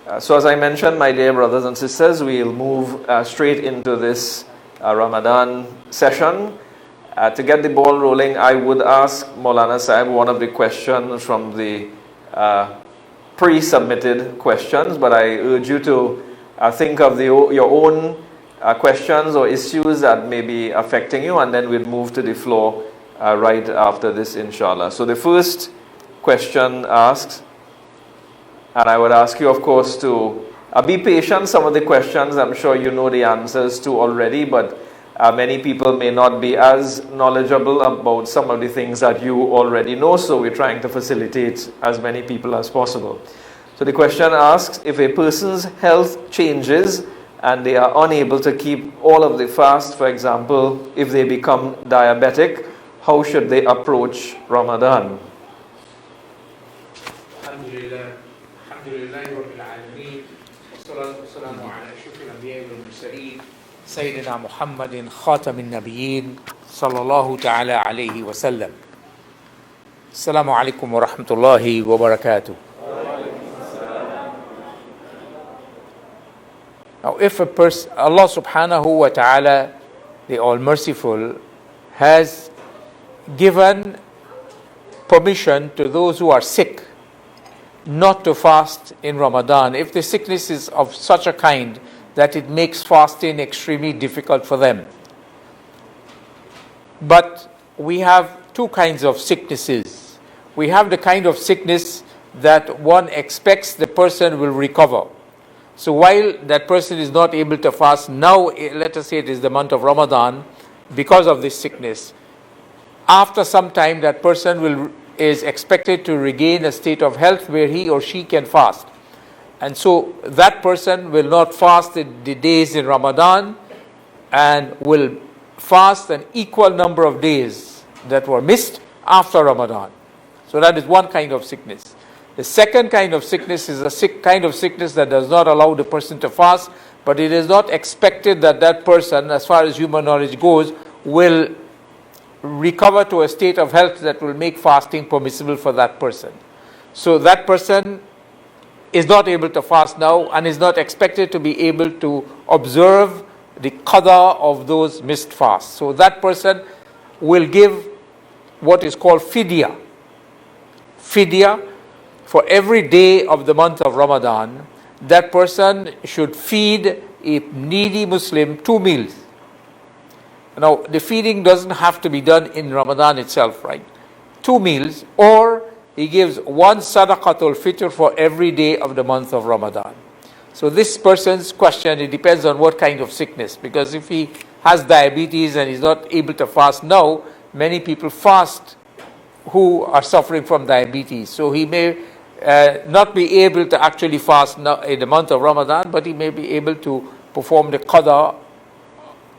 So as I mentioned, my dear brothers and sisters, we'll move straight into this Ramadan session. To get the ball rolling, I would ask Maulana Sahib one of the questions from the pre-submitted questions, but I urge you to think of your own questions or issues that may be affecting you, and then we'll move to the floor right after this, inshallah. So the first question asks, and I would ask you, of course, to be patient. Some of the questions I'm sure you know the answers to already, but many people may not be as knowledgeable about some of the things that you already know, so we're trying to facilitate as many people as possible. So the question asks, if a person's health changes and they are unable to keep all of the fast, for example, if they become diabetic, how should they approach Ramadan? سيدنا محمد خاتم النبيين صلى الله تعالى عليه وسلم. السلام عليكم ورحمة الله وبركاته. Now, if a person, Allah subhanahu wa ta'ala, the All Merciful, has given permission to those who are sick not to fast in Ramadan, if the sickness is of such a kind that it makes fasting extremely difficult for them. But we have two kinds of sicknesses. We have the kind of sickness that one expects the person will recover. So while that person is not able to fast, now let us say it is the month of Ramadan, because of this sickness, after some time that person is expected to regain a state of health where he or she can fast. And so that person will not fast the days in Ramadan and will fast an equal number of days that were missed after Ramadan. So that is one kind of sickness. The second kind of sickness is a kind of sickness that does not allow the person to fast, but it is not expected that that person, as far as human knowledge goes, will recover to a state of health that will make fasting permissible for that person. So that person is not able to fast now and is not expected to be able to observe the qada of those missed fasts. So that person will give what is called fidya. Fidya, for every day of the month of Ramadan, that person should feed a needy Muslim 2 meals. Now, the feeding doesn't have to be done in Ramadan itself, right? 2 meals, or he gives 1 sadaqatul fitr for every day of the month of Ramadan. So this person's question, it depends on what kind of sickness, because if he has diabetes and he's not able to fast now, many people fast who are suffering from diabetes. So he may not be able to actually fast now in the month of Ramadan, but he may be able to perform the qada,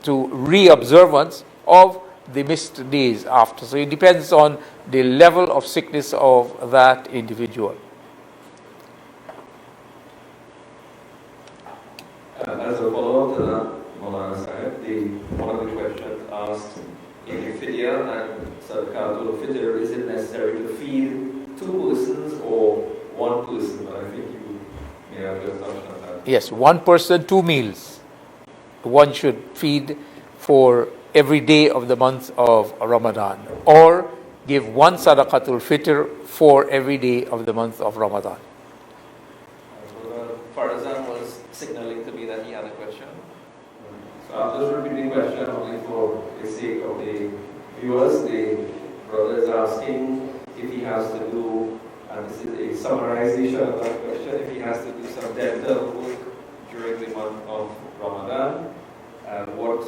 to re-observance of the missed days after. So it depends on the level of sickness of that individual. As a follow-up to that, Maulana Sahib, one of the questions asked, in fidya and sadaqatul fitr, is it necessary to feed 2 persons or 1 person? But I think you may have just touched on that. Yes, 1 person, 2 meals. One should feed for every day of the month of Ramadan, or give 1 sadaqatul fitr for every day of the month of Ramadan. Farazan was signaling to me that he had a question. So I'm just repeating the question only for the sake of the viewers. The brother is asking if he has to do, and this is a summarization of that question, if he has to do some dental work during the month of Ramadan, what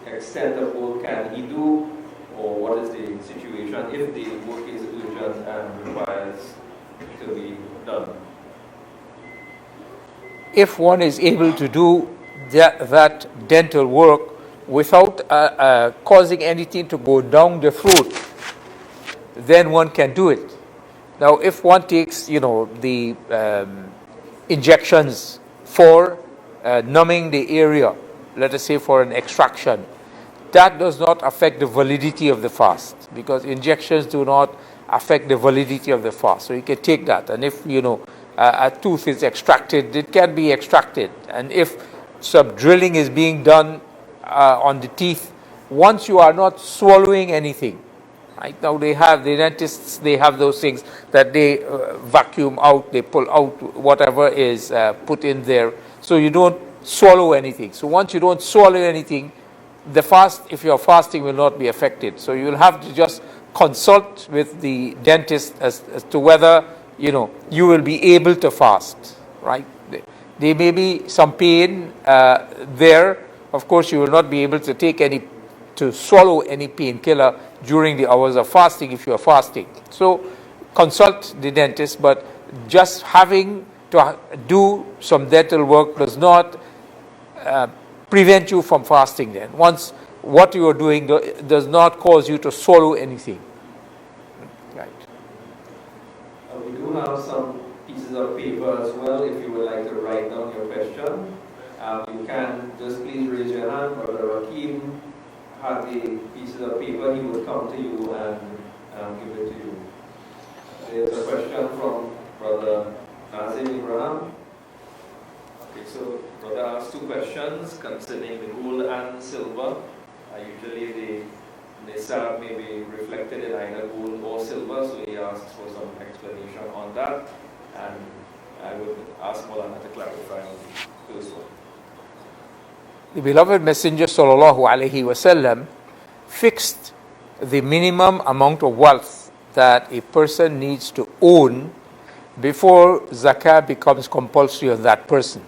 extent of work can he do, or what is the situation if the work is urgent and requires to be done? If one is able to do that dental work without causing anything to go down the throat, then one can do it. Now, if one takes, the injections for numbing the area, let us say for an extraction, that does not affect the validity of the fast, because injections do not affect the validity of the fast. So you can take that, and if a tooth is extracted, it can be extracted. And if some drilling is being done on the teeth, once you are not swallowing anything, right? Now the dentists, they have those things that they vacuum out, they pull out whatever is put in there, so you don't swallow anything. So once you don't swallow anything, if you're fasting, will not be affected. So you'll have to just consult with the dentist as to whether you will be able to fast, right? There may be some pain there. Of course, you will not be able to swallow any painkiller during the hours of fasting if you are fasting. So consult the dentist, but just having to do some dental work does not prevent you from fasting then. Once what you are doing does not cause you to swallow anything. Right. We do have some pieces of paper as well if you would like to write down your question. You can just please raise your hand. Brother Rakim had the pieces of paper, he would come to you and give it to you. There's a question from Brother Nazim Ibrahim. Okay, so Brother asked two questions concerning the gold and silver. Usually the nisab may be reflected in either gold or silver, so he asks for some explanation on that. And I would ask Maulana to clarify on the first one. The beloved Messenger sallallahu alaihi wasallam fixed the minimum amount of wealth that a person needs to own before zakah becomes compulsory on that person.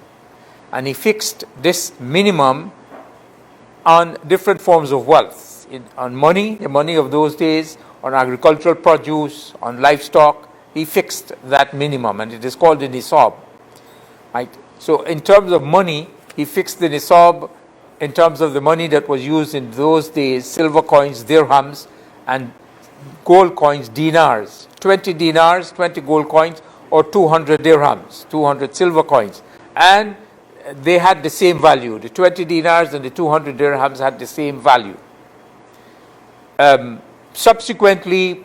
And he fixed this minimum on different forms of wealth, on money, the money of those days, on agricultural produce, on livestock. He fixed that minimum, and it is called the nisab. Right? So in terms of money, he fixed the nisab in terms of the money that was used in those days: silver coins, dirhams, and gold coins, dinars. 20 dinars, 20 gold coins, or 200 dirhams, 200 silver coins. And they had the same value. The 20 dinars and the 200 dirhams had the same value. Subsequently,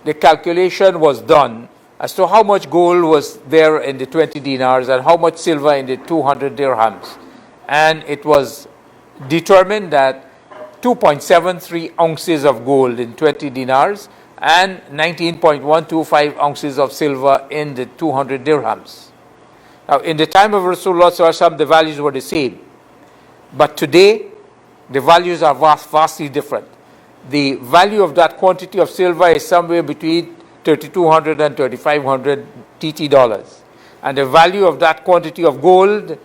the calculation was done as to how much gold was there in the 20 dinars and how much silver in the 200 dirhams. And it was determined that 2.73 ounces of gold in 20 dinars and 19.125 ounces of silver in the 200 dirhams. Now, in the time of Rasulullah sallallahu alaihi wasallam, the values were the same. But today, the values are vastly different. The value of that quantity of silver is somewhere between 3,200 and 3,500 TT dollars. And the value of that quantity of gold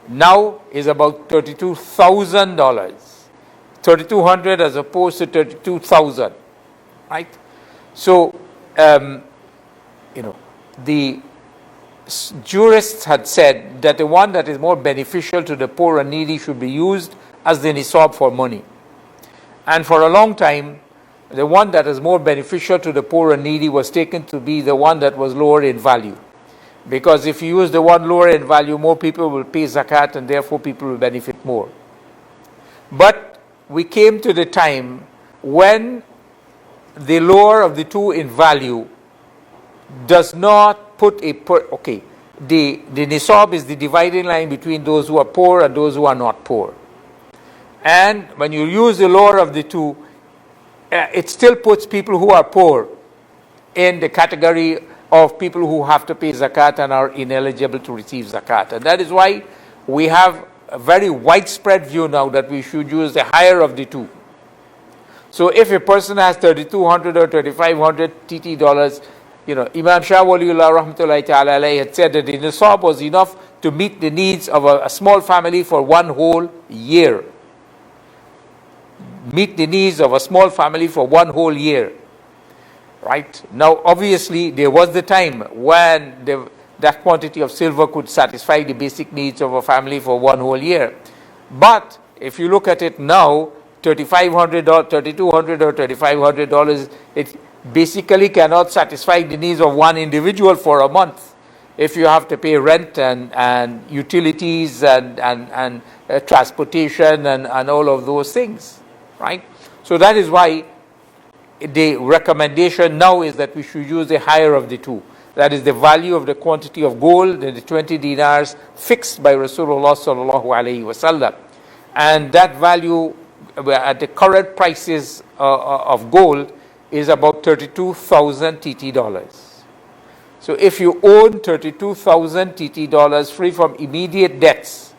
now is about $32,000. 3,200 as opposed to 32,000. Right? So, the jurists had said that the one that is more beneficial to the poor and needy should be used as the nisab for money. And for a long time, the one that is more beneficial to the poor and needy was taken to be the one that was lower in value. Because if you use the one lower in value, more people will pay zakat and therefore people will benefit more. But we came to the time when the lower of the two in value does not put the nisab is the dividing line between those who are poor and those who are not poor. And when you use the lower of the two, it still puts people who are poor in the category of people who have to pay zakat and are ineligible to receive zakat. And that is why we have a very widespread view now that we should use the higher of the two. So if a person has 3,200 or 3,500 TT dollars, Imam Shah Waliullah rahmatullahi ta'ala alayhi had said that the nisab was enough to meet the needs of a small family for one whole year. Meet the needs of a small family for one whole year. Right? Now, obviously, there was the time when that quantity of silver could satisfy the basic needs of a family for one whole year. But if you look at it now, $3,200 or $3,500, it basically cannot satisfy the needs of one individual for a month. If you have to pay rent and utilities and transportation and all of those things, right? So that is why the recommendation now is that we should use the higher of the two. That is the value of the quantity of gold, the 20 dinars fixed by Rasulullah sallallahu alaihi wasallam. And that value at the current prices of gold is about 32,000 TT dollars. So if you own 32,000 TT dollars free from immediate debts,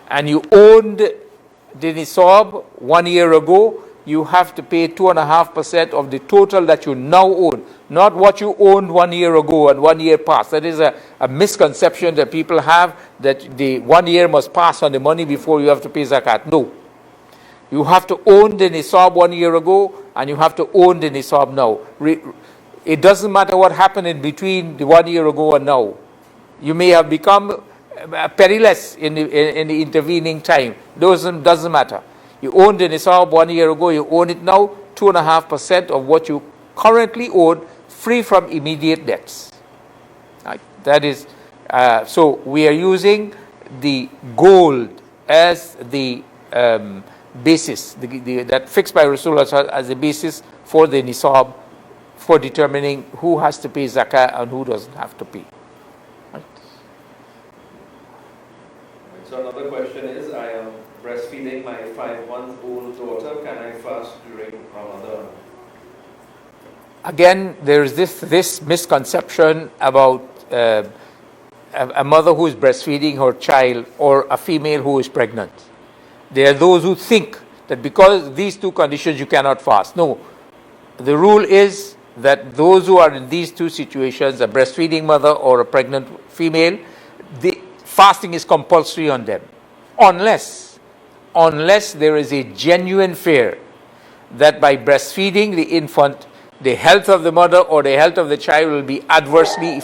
and you owned the nisab 1 year ago, you have to pay 2.5% of the total that you now own, not what you owned 1 year ago and 1 year passed. That is a misconception that people have, that the 1 year must pass on the money before you have to pay zakat. No. You have to own the nisab 1 year ago, and you have to own the nisab now. It doesn't matter what happened in between the 1 year ago and now. You may have become perilous in the intervening time. Doesn't matter. You owned the nisab 1 year ago, you own it now, 2.5% of what you currently own, free from immediate debts. Right? That is, so we are using the gold as the basis, that fixed by Rasulullah as the basis for the nisab, for determining who has to pay zakah and who doesn't have to pay. Right? So another question is, I am breastfeeding my 5-month-old daughter. Can I fast during Ramadan? Again, there is this misconception about a mother who is breastfeeding her child or a female who is pregnant. There are those who think that because of these two conditions you cannot fast. No. The rule is that those who are in these two situations, a breastfeeding mother or a pregnant female, the fasting is compulsory on them. Unless there is a genuine fear that by breastfeeding the infant, the health of the mother or the health of the child will be adversely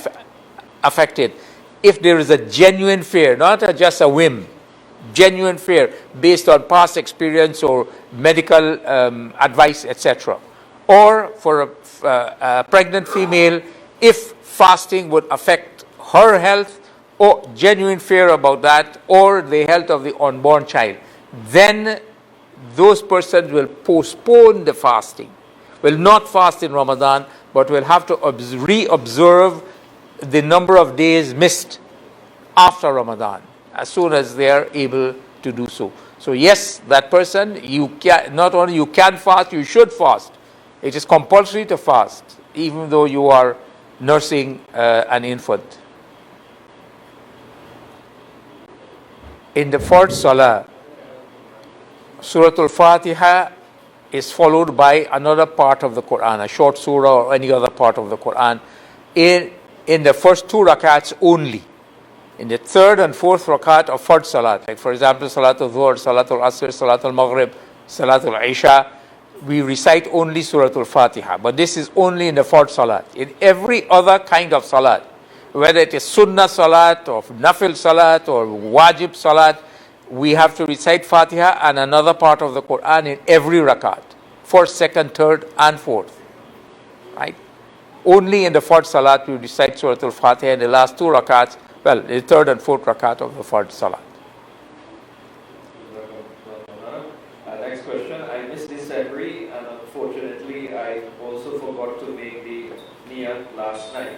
affected. If there is a genuine fear, not just a whim, genuine fear based on past experience or medical advice, etc. Or for a pregnant female, if fasting would affect her health, or genuine fear about that, or the health of the unborn child, then those persons will postpone the fasting, will not fast in Ramadan, but will have to re-observe the number of days missed after Ramadan, as soon as they are able to do so. So yes, that person, not only you can fast, you should fast. It is compulsory to fast, even though you are nursing an infant. In the fourth salah, Surah Al-Fatiha is followed by another part of the Quran, a short surah or any other part of the Quran, in the first two rakats only. In the third and fourth rakat of Fard Salat, like for example, Salatul Dhuhr, Salatul Asr, Salatul Maghrib, Salatul Isha, we recite only Surah Al-Fatiha. But this is only in the Fard Salat. In every other kind of Salat, whether it is Sunnah Salat or Nafil Salat or Wajib Salat, we have to recite Fatiha and another part of the Quran in every rakat. First, second, third and fourth. Right? Only in the Fard Salat we recite Surah Al-Fatiha in the last two rakats, well, the third and fourth rakat of the Fard Salat. Next question. I missed the Sabri and unfortunately I also forgot to make the Niyat last night.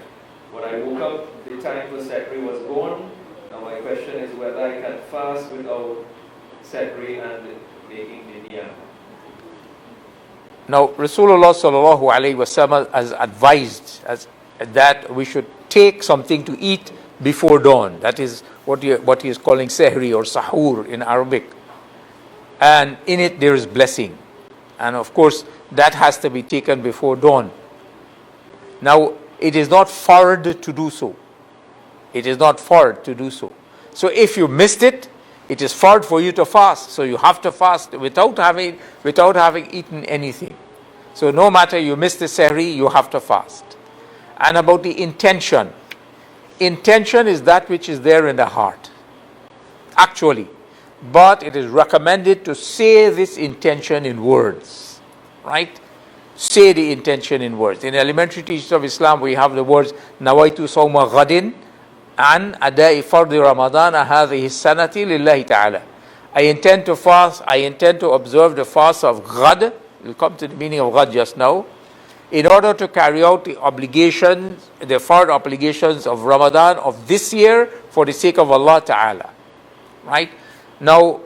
When I woke up, the time for Sabri was gone. Now my question is whether I can fast without Sabri and making the Niyat. Now, Rasulullah sallallahu alaihi wasallam has advised that we should take something to eat before dawn. That is what he is calling sehri or sahur in Arabic. And in it there is blessing. And of course, that has to be taken before dawn. Now, it is not fard to do so. It is not fard to do so. So if you missed it, it is fard for you to fast. So you have to fast without having eaten anything. So no matter you missed the sehri, you have to fast. And about the intention. Intention is that which is there in the heart, actually. But it is recommended to say this intention in words, right? Say the intention in words. In elementary teachings of Islam, we have the words, Nawaitu sawma ghadin an adai fardi Ramadan hadhihi sanati lillahi ta'ala. I intend to fast, I intend to observe the fast of ghad. We'll come to the meaning of ghad just now. in order to carry out the obligations, the fard obligations of Ramadan of this year for the sake of Allah Ta'ala. Right? Now,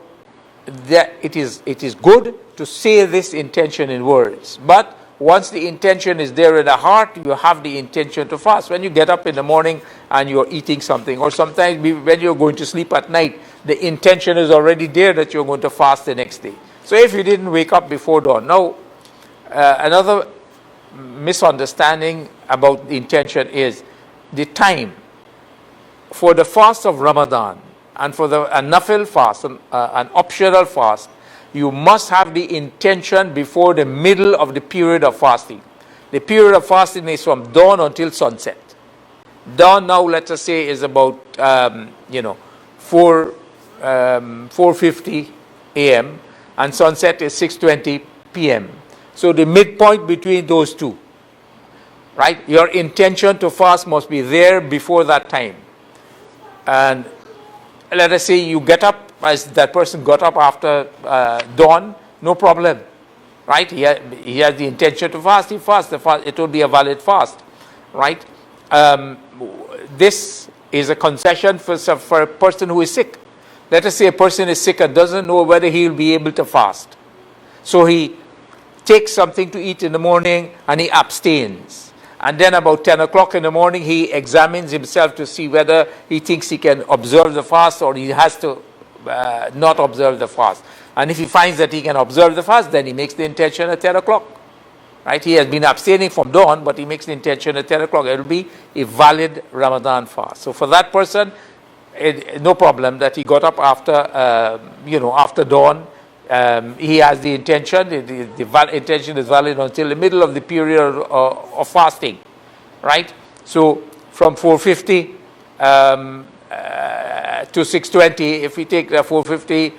it is good to say this intention in words, but once the intention is there in the heart, you have the intention to fast. When you get up in the morning and you're eating something, or sometimes when you're going to sleep at night, the intention is already there that you're going to fast the next day. So if you didn't wake up before dawn. Now, another misunderstanding about the intention is the time. For the fast of Ramadan and for a nafil fast, an optional fast, you must have the intention before the middle of the period of fasting. The period of fasting is from dawn until sunset. Dawn now, let us say, is about 4:50 a.m. and sunset is 6:20 p.m. So the midpoint between those two, right? Your intention to fast must be there before that time. And let us say you get up, as that person got up after dawn, no problem, right? He has the intention to fast, he fasts, it will be a valid fast, right? This is a concession for a person who is sick. Let us say a person is sick and doesn't know whether he will be able to fast. So he takes something to eat in the morning and he abstains. And then about 10 o'clock in the morning, he examines himself to see whether he thinks he can observe the fast or he has to not observe the fast. And if he finds that he can observe the fast, then he makes the intention at 10 o'clock. Right? He has been abstaining from dawn, but he makes the intention at 10 o'clock. It will be a valid Ramadan fast. So for that person, no problem that he got up after, after dawn. He has the intention. The intention is valid until the middle of the period of fasting, right? So from 4:50 to 6:20, if we take the 4:50,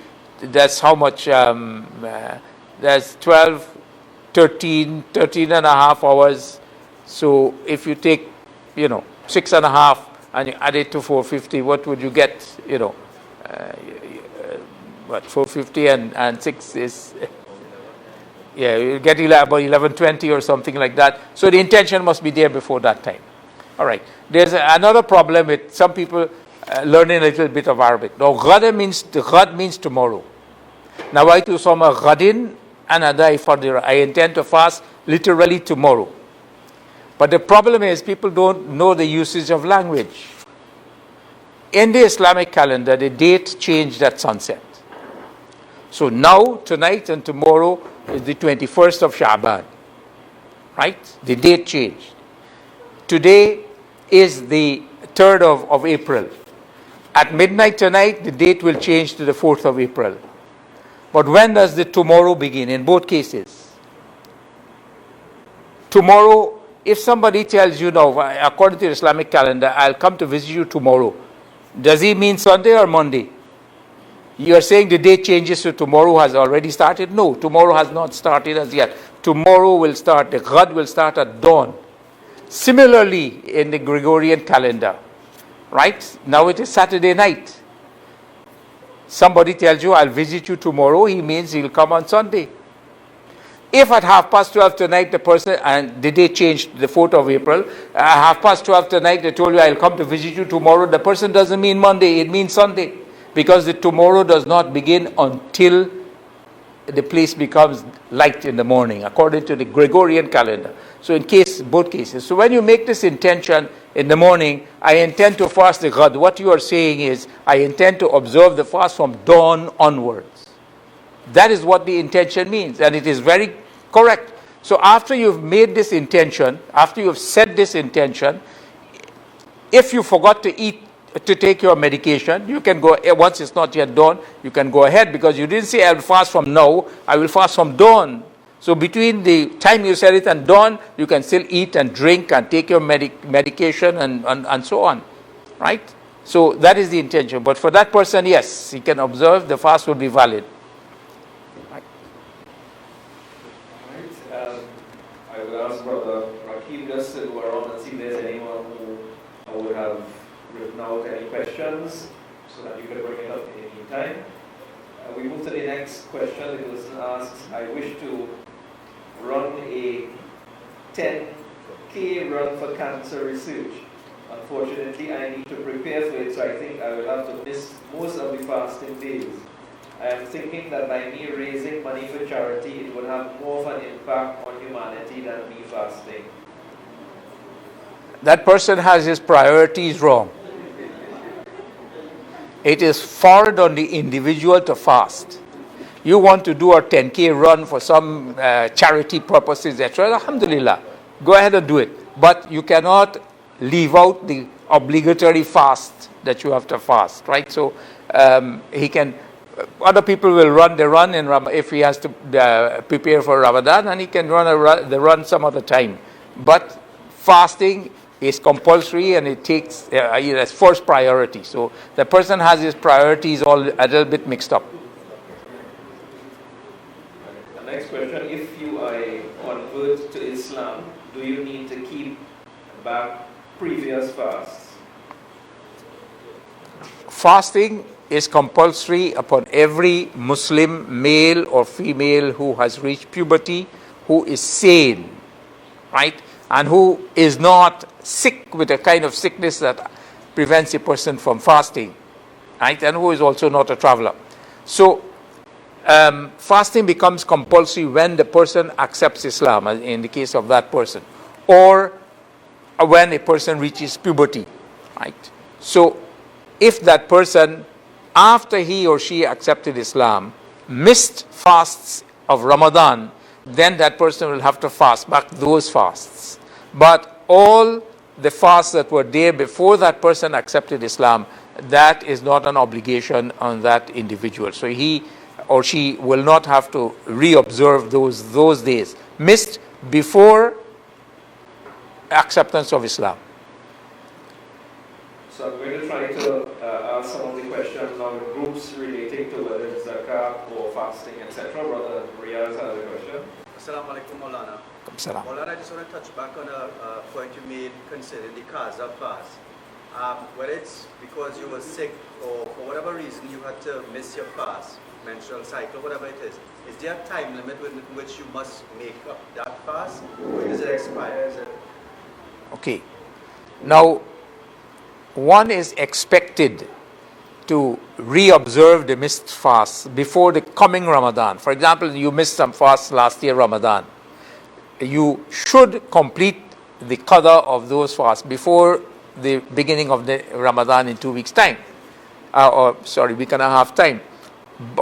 that's how much? That's 12, 13 and a half hours. So if you take, 6.5 and you add it to 4:50, what would you get? 4:50 and 6 is, you get about 11:20 or something like that. So the intention must be there before that time. All right. There's another problem with some people learning a little bit of Arabic. Now, ghad means tomorrow. Nawaitu soma ghadin and adai fardira. I intend to fast literally tomorrow. But the problem is people don't know the usage of language. In the Islamic calendar, the date changed at sunset. So now, tonight and tomorrow is the 21st of Sha'ban, right? The date changed. Today is the 3rd of April. At midnight tonight, the date will change to the 4th of April. But when does the tomorrow begin? In both cases. Tomorrow, if somebody tells you now, according to the Islamic calendar, I'll come to visit you tomorrow, does he mean Sunday or Monday? You are saying the date changes to tomorrow has already started? No, tomorrow has not started as yet. Tomorrow will start, the ghad will start at dawn. Similarly, in the Gregorian calendar, right? Now it is Saturday night. Somebody tells you, I'll visit you tomorrow, he means he'll come on Sunday. If at 12:30 tonight the person, and the date changed to the 4th of April, 12:30 tonight they told you, I'll come to visit you tomorrow, the person doesn't mean Monday, it means Sunday. Because the tomorrow does not begin until the place becomes light in the morning, according to the Gregorian calendar. So in both cases. So when you make this intention in the morning, I intend to fast the ghad. What you are saying is, I intend to observe the fast from dawn onwards. That is what the intention means, and it is very correct. So after you've made this intention, after you've set this intention, if you forgot to take your medication, you can go, once it's not yet dawn, you can go ahead, because you didn't say I will fast from now, I will fast from dawn. So between the time you said it and dawn, you can still eat and drink and take your medication and so on, right? So that is the intention. But for that person, yes, he can observe, the fast will be valid. Right. I will ask Brother Rakib just to go around and see if there's anyone who would have written out any questions so that you can bring it up in any time. We move to the next question. The person asks, I wish to run a 10K run for cancer research. Unfortunately, I need to prepare for it, so I think I will have to miss most of the fasting days. I am thinking that by me raising money for charity, it would have more of an impact on humanity than me fasting. That person has his priorities wrong. It is forward on the individual to fast. You want to do a 10K run for some charity purposes, etc. Alhamdulillah, go ahead and do it. But you cannot leave out the obligatory fast that you have to fast, right? So he can. Other people will run the run if he has to prepare for Ramadan, and he can run the run some other time. But fasting is compulsory, and it takes as first priority. So the person has his priorities all a little bit mixed up. The next question: if you convert to Islam, do you need to keep back previous fasts? Fasting is compulsory upon every Muslim, male or female, who has reached puberty, who is sane, right? And who is not sick with a kind of sickness that prevents a person from fasting, right? And who is also not a traveler. So fasting becomes compulsory when the person accepts Islam, in the case of that person, or when a person reaches puberty, right? So if that person, after he or she accepted Islam, missed fasts of Ramadan, then that person will have to fast back those fasts. But all the fasts that were there before that person accepted Islam, that is not an obligation on that individual. So he or she will not have to reobserve those days missed before acceptance of Islam. So I'm going to try to ask some of the questions on groups relating to whether it's zakat or fasting, etc. Brother Riyaz has a question. Assalamu alaikum, Maulana. Maulana, I just want to touch back on a point you made concerning the Qaza fast. Whether it's because you were sick or for whatever reason you had to miss your fast, menstrual cycle, whatever it is there a time limit within which you must make up that fast? Or does it expire? Okay. Now, one is expected to reobserve the missed fast before the coming Ramadan. For example, you missed some fast last year, Ramadan. You should complete the qada of those fasts before the beginning of the Ramadan in 2 weeks' time. Week and a half time.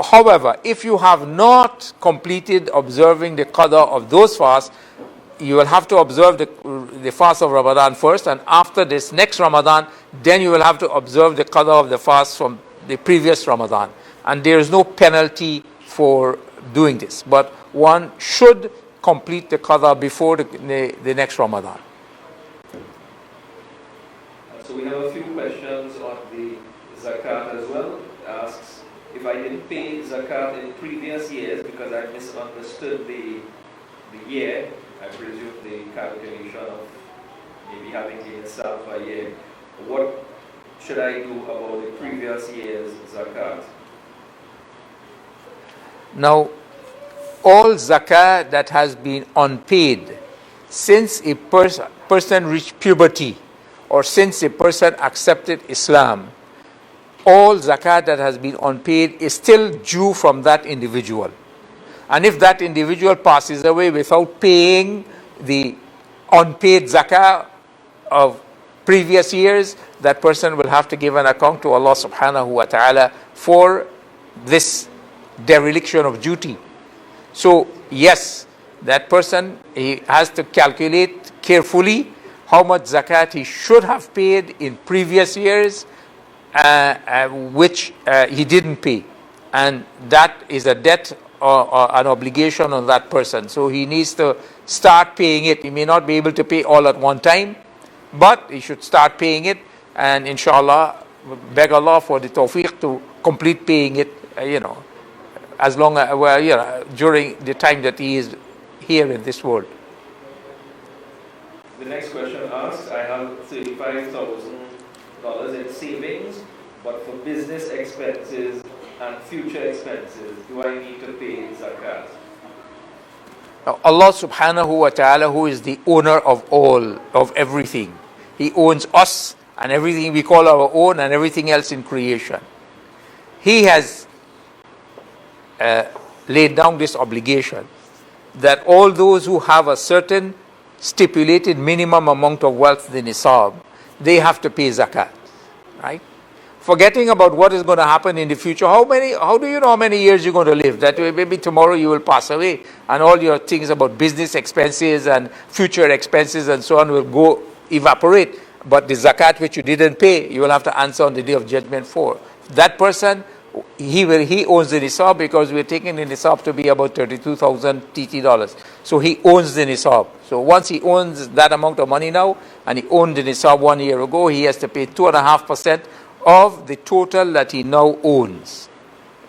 However, if you have not completed observing the qada of those fasts, you will have to observe the fast of Ramadan first, and after this next Ramadan, then you will have to observe the qada of the fast from the previous Ramadan. And there is no penalty for doing this. But one should complete the qada before the next Ramadan. So we have a few questions on the zakat as well. It asks, if I didn't pay zakat in previous years because I misunderstood the year, I presume the calculation of maybe having the itself a year, what should I do about the previous year's zakat? Now, all zakat that has been unpaid since a person reached puberty or since a person accepted Islam, all zakat that has been unpaid is still due from that individual. And if that individual passes away without paying the unpaid zakah of previous years, that person will have to give an account to Allah subhanahu wa ta'ala for this dereliction of duty. So yes, that person, he has to calculate carefully how much zakat he should have paid in previous years, which he didn't pay. And that is a debt or an obligation on that person. So he needs to start paying it. He may not be able to pay all at one time, but he should start paying it, and inshallah beg Allah for the tawfiq to complete paying it, as long as, during the time that he is here in this world. The next question asks, I have $35,000 in savings, but for business expenses and future expenses, do I need to pay zakat? Now, Allah subhanahu wa ta'ala, who is the owner of all, of everything, He owns us and everything we call our own and everything else in creation. He has laid down this obligation that all those who have a certain stipulated minimum amount of wealth, the nisab, they have to pay zakat, right? Forgetting about what is going to happen in the future. How do you know how many years you're going to live? That way, maybe tomorrow you will pass away and all your things about business expenses and future expenses and so on will go evaporate. But the zakat which you didn't pay, you will have to answer on the day of judgment for. That person, he owns the nisab, because we're taking the nisab to be about 32,000 TT dollars. So he owns the nisab. So once he owns that amount of money now, and he owned the nisab 1 year ago, he has to pay 2.5% of the total that he now owns.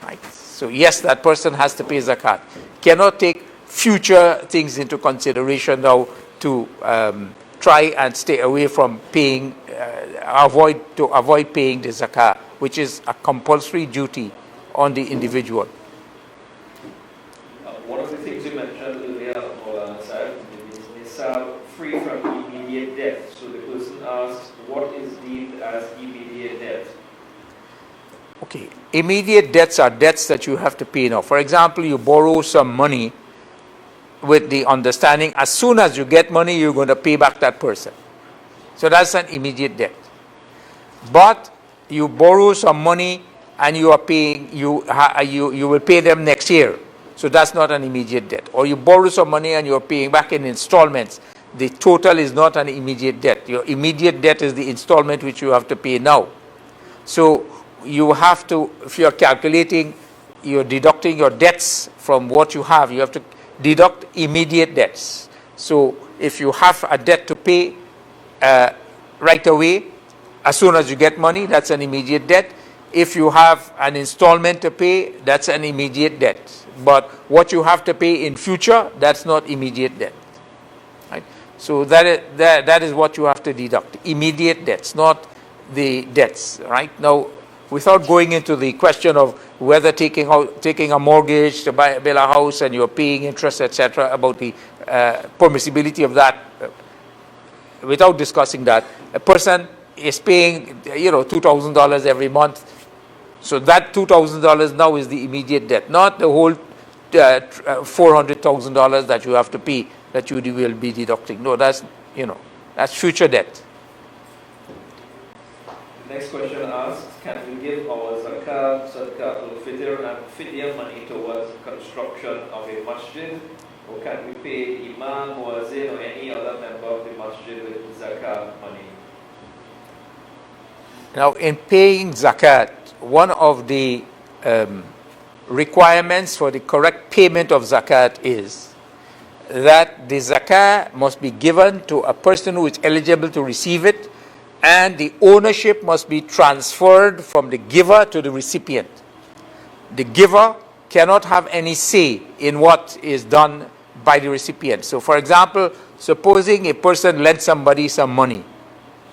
Right? So yes, that person has to pay zakat. Cannot take future things into consideration now to try and stay away from paying, avoid paying the zakat, which is a compulsory duty on the individual. One of the things you mentioned earlier, Maulana Sahib, is free from immediate debt. So the person asks, what is deemed as immediate debt? Okay, immediate debts are debts that you have to pay now. For example, you borrow some money with the understanding as soon as you get money, you're going to pay back that person. So that's an immediate debt. But you borrow some money and you are paying, you will pay them next year. So that's not an immediate debt. Or you borrow some money and you're paying back in installments. The total is not an immediate debt. Your immediate debt is the installment which you have to pay now. So you have to, if you're calculating, you're deducting your debts from what you have to deduct immediate debts. So if you have a debt to pay right away, as soon as you get money, that's an immediate debt. If you have an installment to pay, that's an immediate debt. But what you have to pay in future, that's not immediate debt. Right? So that is what you have to deduct. Immediate debts, not the debts. Right? Now, without going into the question of whether taking a mortgage to build a house and you're paying interest, etc., about the permissibility of that, without discussing that, a person is paying, $2,000 every month. So that $2,000 now is the immediate debt, not the whole $400,000 that you have to pay that you will be deducting. No, that's future debt. Next question asks, can we give our zakat, zakatul fitr and fidya money towards construction of a masjid? Or can we pay imam, muazzin or any other member of the masjid with zakat money? Now, in paying zakat, one of the requirements for the correct payment of zakat is that the zakat must be given to a person who is eligible to receive it, and the ownership must be transferred from the giver to the recipient. The giver cannot have any say in what is done by the recipient. So, for example, supposing a person lends somebody some money,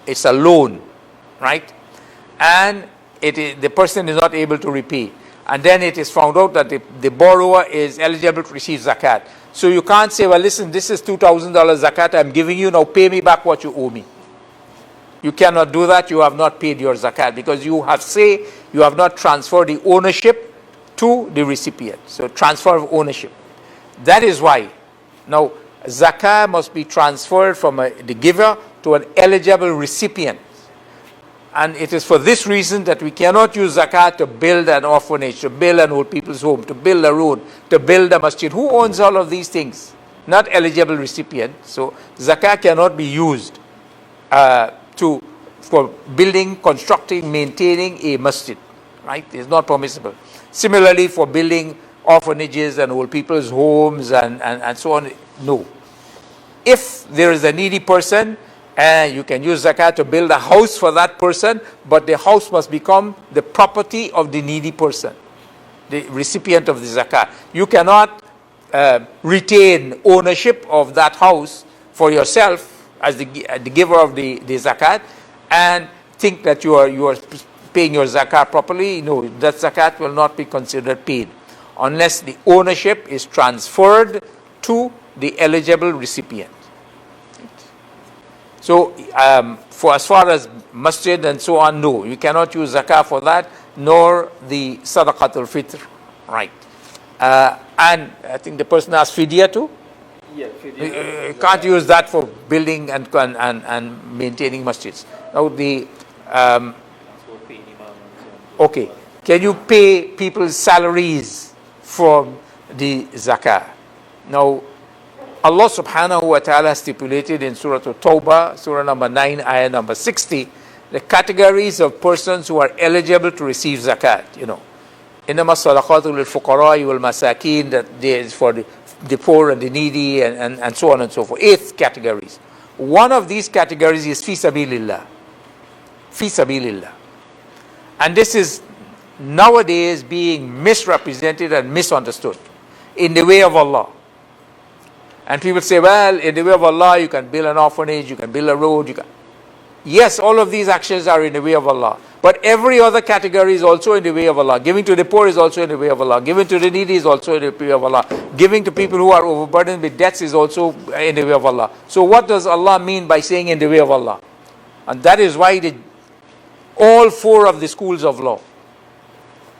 it's a loan, right? And the person is not able to repay. And then it is found out that the borrower is eligible to receive zakat. So you can't say, well, listen, this is $2,000 zakat I'm giving you, now pay me back what you owe me. You cannot do that. You have not paid your zakat because you have not transferred the ownership to the recipient. So transfer of ownership. That is why now zakat must be transferred from the giver to an eligible recipient. And it is for this reason that we cannot use zakat to build an orphanage, to build an old people's home, to build a road, to build a masjid. Who owns all of these things? Not eligible recipient. So zakat cannot be used for building, constructing, maintaining a masjid, right? It's not permissible. Similarly, for building orphanages and old people's homes and so on, no. If there is a needy person, you can use zakat to build a house for that person, but the house must become the property of the needy person, the recipient of the zakat. You cannot retain ownership of that house for yourself as the giver of the zakat and think that you are paying your zakat properly. No, that zakat will not be considered paid unless the ownership is transferred to the eligible recipient. So for as far as masjid and so on, no, you cannot use zakah for that, nor the sadaqatul fitr, right? And I think the person asked fidya too. Yeah, You can't use that for building and maintaining masjids. Now okay, can you pay people's salaries from the zakah? Now, Allah subhanahu wa ta'ala stipulated in Surah At-Tawbah, Surah number 9, ayah number 60, the categories of persons who are eligible to receive zakat, إنما الصدقات للفقراء والمساكين, that there is for the poor and the needy and so on and so forth. 8 categories. One of these categories is fi sabilillah. Fi sabilillah. And this is nowadays being misrepresented and misunderstood in the way of Allah. And people say, well, in the way of Allah, you can build an orphanage, you can build a road, Yes, all of these actions are in the way of Allah. But every other category is also in the way of Allah. Giving to the poor is also in the way of Allah. Giving to the needy is also in the way of Allah. Giving to people who are overburdened with debts is also in the way of Allah. So what does Allah mean by saying in the way of Allah? And that is why all 4 of the schools of law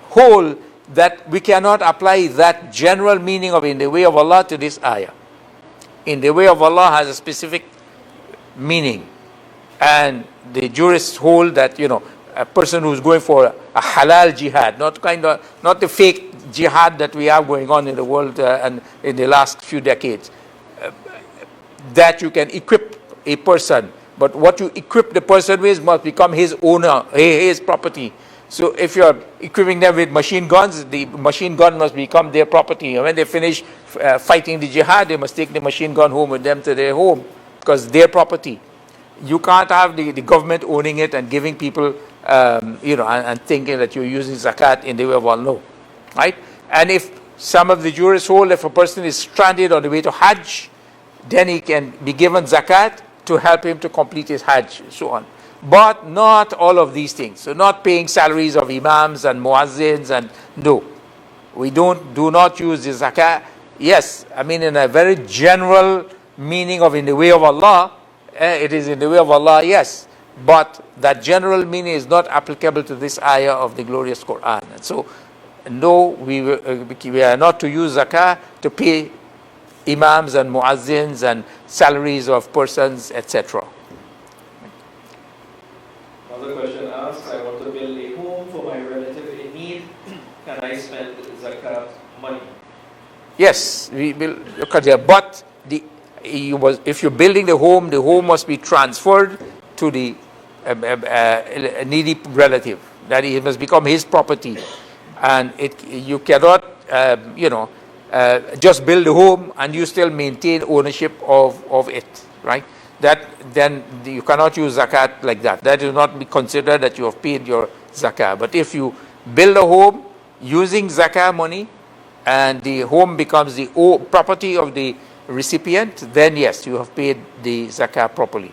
hold that we cannot apply that general meaning of in the way of Allah to this ayah. In the way of Allah has a specific meaning. And the jurists hold that, a person who's going for a halal jihad, not the fake jihad that we have going on in the world and in the last few decades, that you can equip a person, but what you equip the person with must become his owner, his property. So if you're equipping them with machine guns, the machine gun must become their property. And when they finish fighting the jihad, they must take the machine gun home with them to their home, because their property. You can't have the government owning it and giving people, and thinking that you're using zakat in the way of Allah. No, right? And if some of the jurists hold if a person is stranded on the way to Hajj, then he can be given zakat to help him to complete his Hajj, and so on. But not all of these things. So not paying salaries of imams and muazzins, and no. We do not use the zakat. Yes, I mean in a very general meaning of in the way of Allah, it is in the way of Allah, yes. But that general meaning is not applicable to this ayah of the glorious Quran. And so, no, we are not to use zakah to pay imams and muazzins and salaries of persons, etc. Another question asks, I want to build a home for my relative in need. Can I spend zakat money? Yes, we will look at that. But if you're building the home must be transferred to the needy relative. That it must become his property. And you cannot, just build the home and you still maintain ownership of it, right? Then you cannot use zakat like that. That will not be considered that you have paid your zakat. But if you build a home using zakat money and the home becomes the property of the recipient, then yes, you have paid the zakat properly.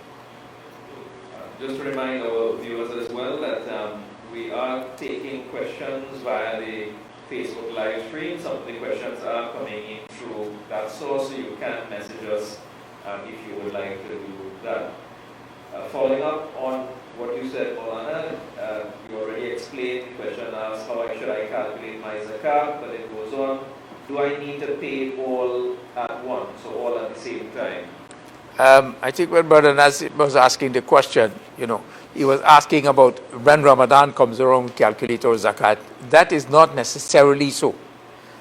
Just to remind our viewers as well that we are taking questions via the Facebook live stream. Some of the questions are coming in through that source, so you can message us if you would like to do that. Following up on what you said, Maulana, you already explained. The question asks, how should I calculate my zakat? But it goes on, do I need to pay it all at once, so all at the same time? I think when Brother Nasir was asking the question, he was asking about when Ramadan comes around, calculate our zakat. That is not necessarily so.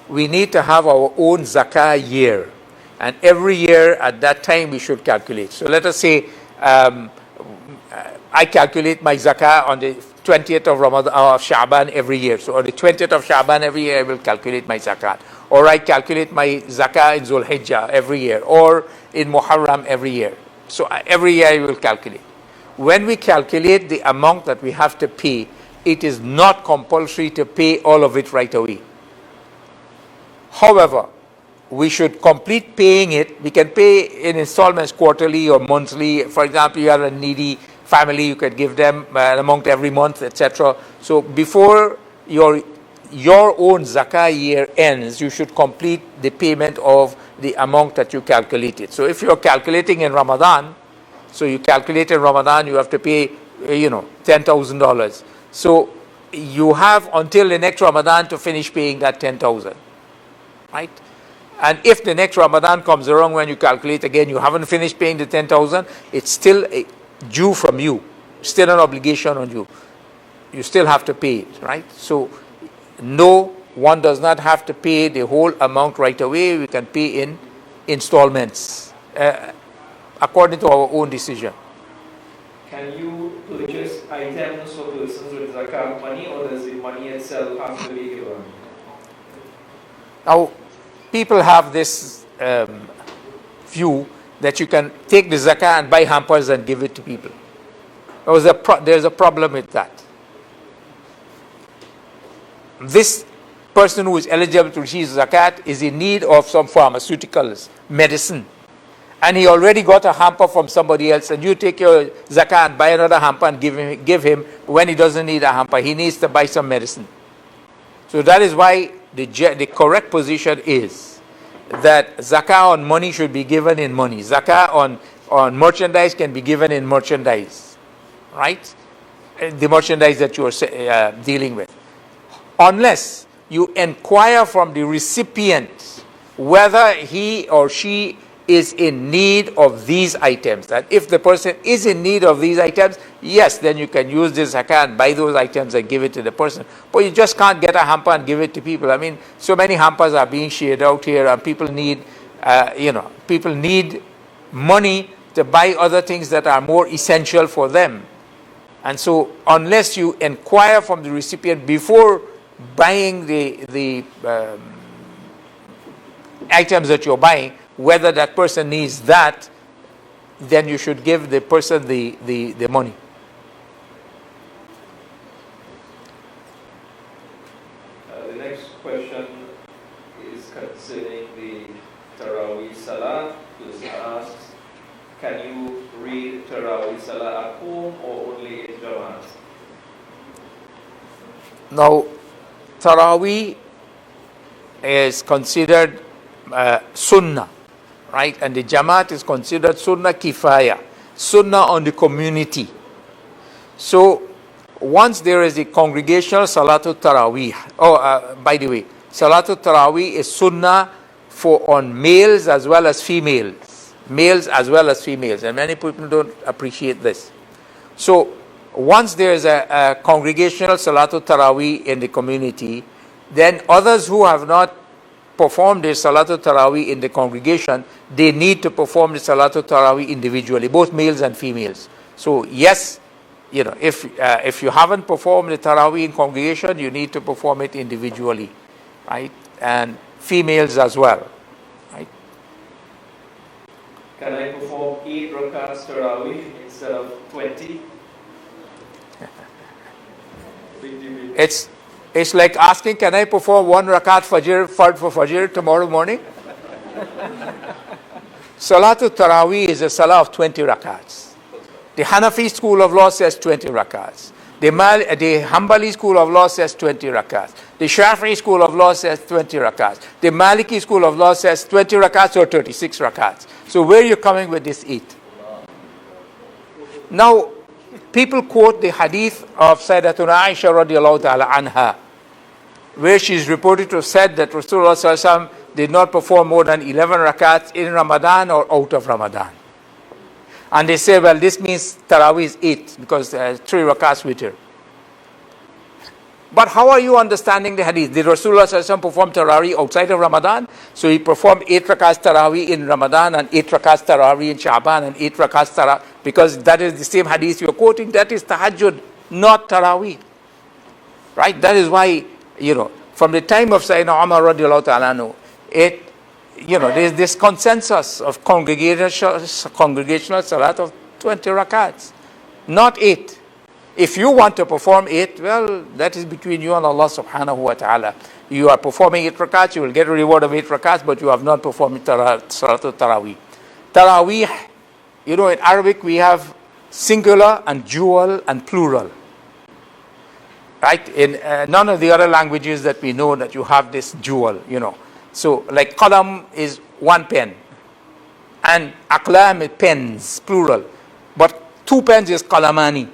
We need to have our own zakah year. And every year at that time we should calculate. So let us say I calculate my zakah on the 20th of Ramadan of Sha'ban every year. So on the 20th of Sha'ban every year I will calculate my zakat. Or I calculate my zakah in Zul Hijjah every year. Or in Muharram every year. So every year I will calculate. When we calculate the amount that we have to pay, it is not compulsory to pay all of it right away. However, we should complete paying it. We can pay in installments quarterly or monthly. For example, you are a needy family, you can give them an amount every month, etc. So before your own zakah year ends, you should complete the payment of the amount that you calculated. So if you're calculating in Ramadan, so you calculate in Ramadan, you have to pay, $10,000. So you have until the next Ramadan to finish paying that 10,000, right? And if the next Ramadan comes around when you calculate again, you haven't finished paying the 10,000, it's still due from you, still an obligation on you. You still have to pay it, right? So no, one does not have to pay the whole amount right away. We can pay in installments according to our own decision. Can you purchase items for persons with zakat money, or does the money itself have to be given? Now, people have this view that you can take the zakat and buy hampers and give it to people. There's a problem with that. This person who is eligible to receive zakat is in need of some pharmaceuticals, medicine, and he already got a hamper from somebody else, and you take your zakat and buy another hamper and give him when he doesn't need a hamper. He needs to buy some medicine. So that is why the correct position is that zakah on money should be given in money. Zakah on merchandise can be given in merchandise, right? The merchandise that you are dealing with. Unless you inquire from the recipient whether he or she is in need of these items. That if the person is in need of these items, yes, then you can use this zakat and buy those items and give it to the person. But you just can't get a hamper and give it to people. I mean, so many hampers are being shared out here, and people need, people need money to buy other things that are more essential for them. And so unless you inquire from the recipient before buying the items that you're buying, whether that person needs that, then you should give the person the money. The next question is concerning the Taraweeh Salah. This asks, can you read Taraweeh Salah at home or only in Jama'ah? Now, Taraweeh is considered Sunnah, right? And the Jama'at is considered Sunnah Kifaya, Sunnah on the community. So once there is a congregational Salatul Taraweeh, by the way, Salatul Taraweeh is Sunnah on males as well as females, males as well as females, and many people don't appreciate this. So once there is a congregational Salatul Taraweeh in the community, then others who have not performed the Salatul Taraweeh in the congregation, they need to perform the Salatul Taraweeh individually, both males and females. So yes, if you haven't performed the Taraweeh in congregation, you need to perform it individually, right? And females as well, right? Can I perform 8 rakats Taraweeh instead of 20? It's like asking, can I perform 1 rakat for Fajr tomorrow morning? Salatul Taraweeh is a salah of 20 rakats. The Hanafi school of law says 20 rakats. The Hanbali school of law says 20 rakats. The Shafi'i school of law says 20 rakats. The Maliki school of law says 20 rakats or 36 rakats. So where are you coming with this 8? Now, people quote the hadith of Sayyidatuna Aisha radiallahu ta'ala anha, where she is reported to have said that Rasulullah sallallahu alaihi wasallam did not perform more than 11 rakats in Ramadan or out of Ramadan. And they say, well, this means Taraweeh is 8 because 3 rakats witr. But how are you understanding the hadith? Did Rasulullah sallallahu alaihi wasallam perform Taraweeh outside of Ramadan? So he performed 8 rakats Taraweeh in Ramadan and 8 rakats Taraweeh in Sha'ban and 8 rakats Taraweeh, because that is the same hadith you're quoting. That is tahajjud, not Taraweeh. Right? That is why, from the time of Sayyidina Umar radiallahu ta'ala anhu, there's this consensus of congregational salat of 20 rakats, not 8. If you want to perform 8, well, that is between you and Allah subhanahu wa ta'ala. You are performing 8 rakats, you will get a reward of 8 rakats, but you have not performed Salatul Taraweeh. Taraweeh, in Arabic we have singular and dual and plural. Right? In none of the other languages that we know that you have this dual, So like qalam is one pen. And aqlam is pens, plural. But 2 pens is qalamani.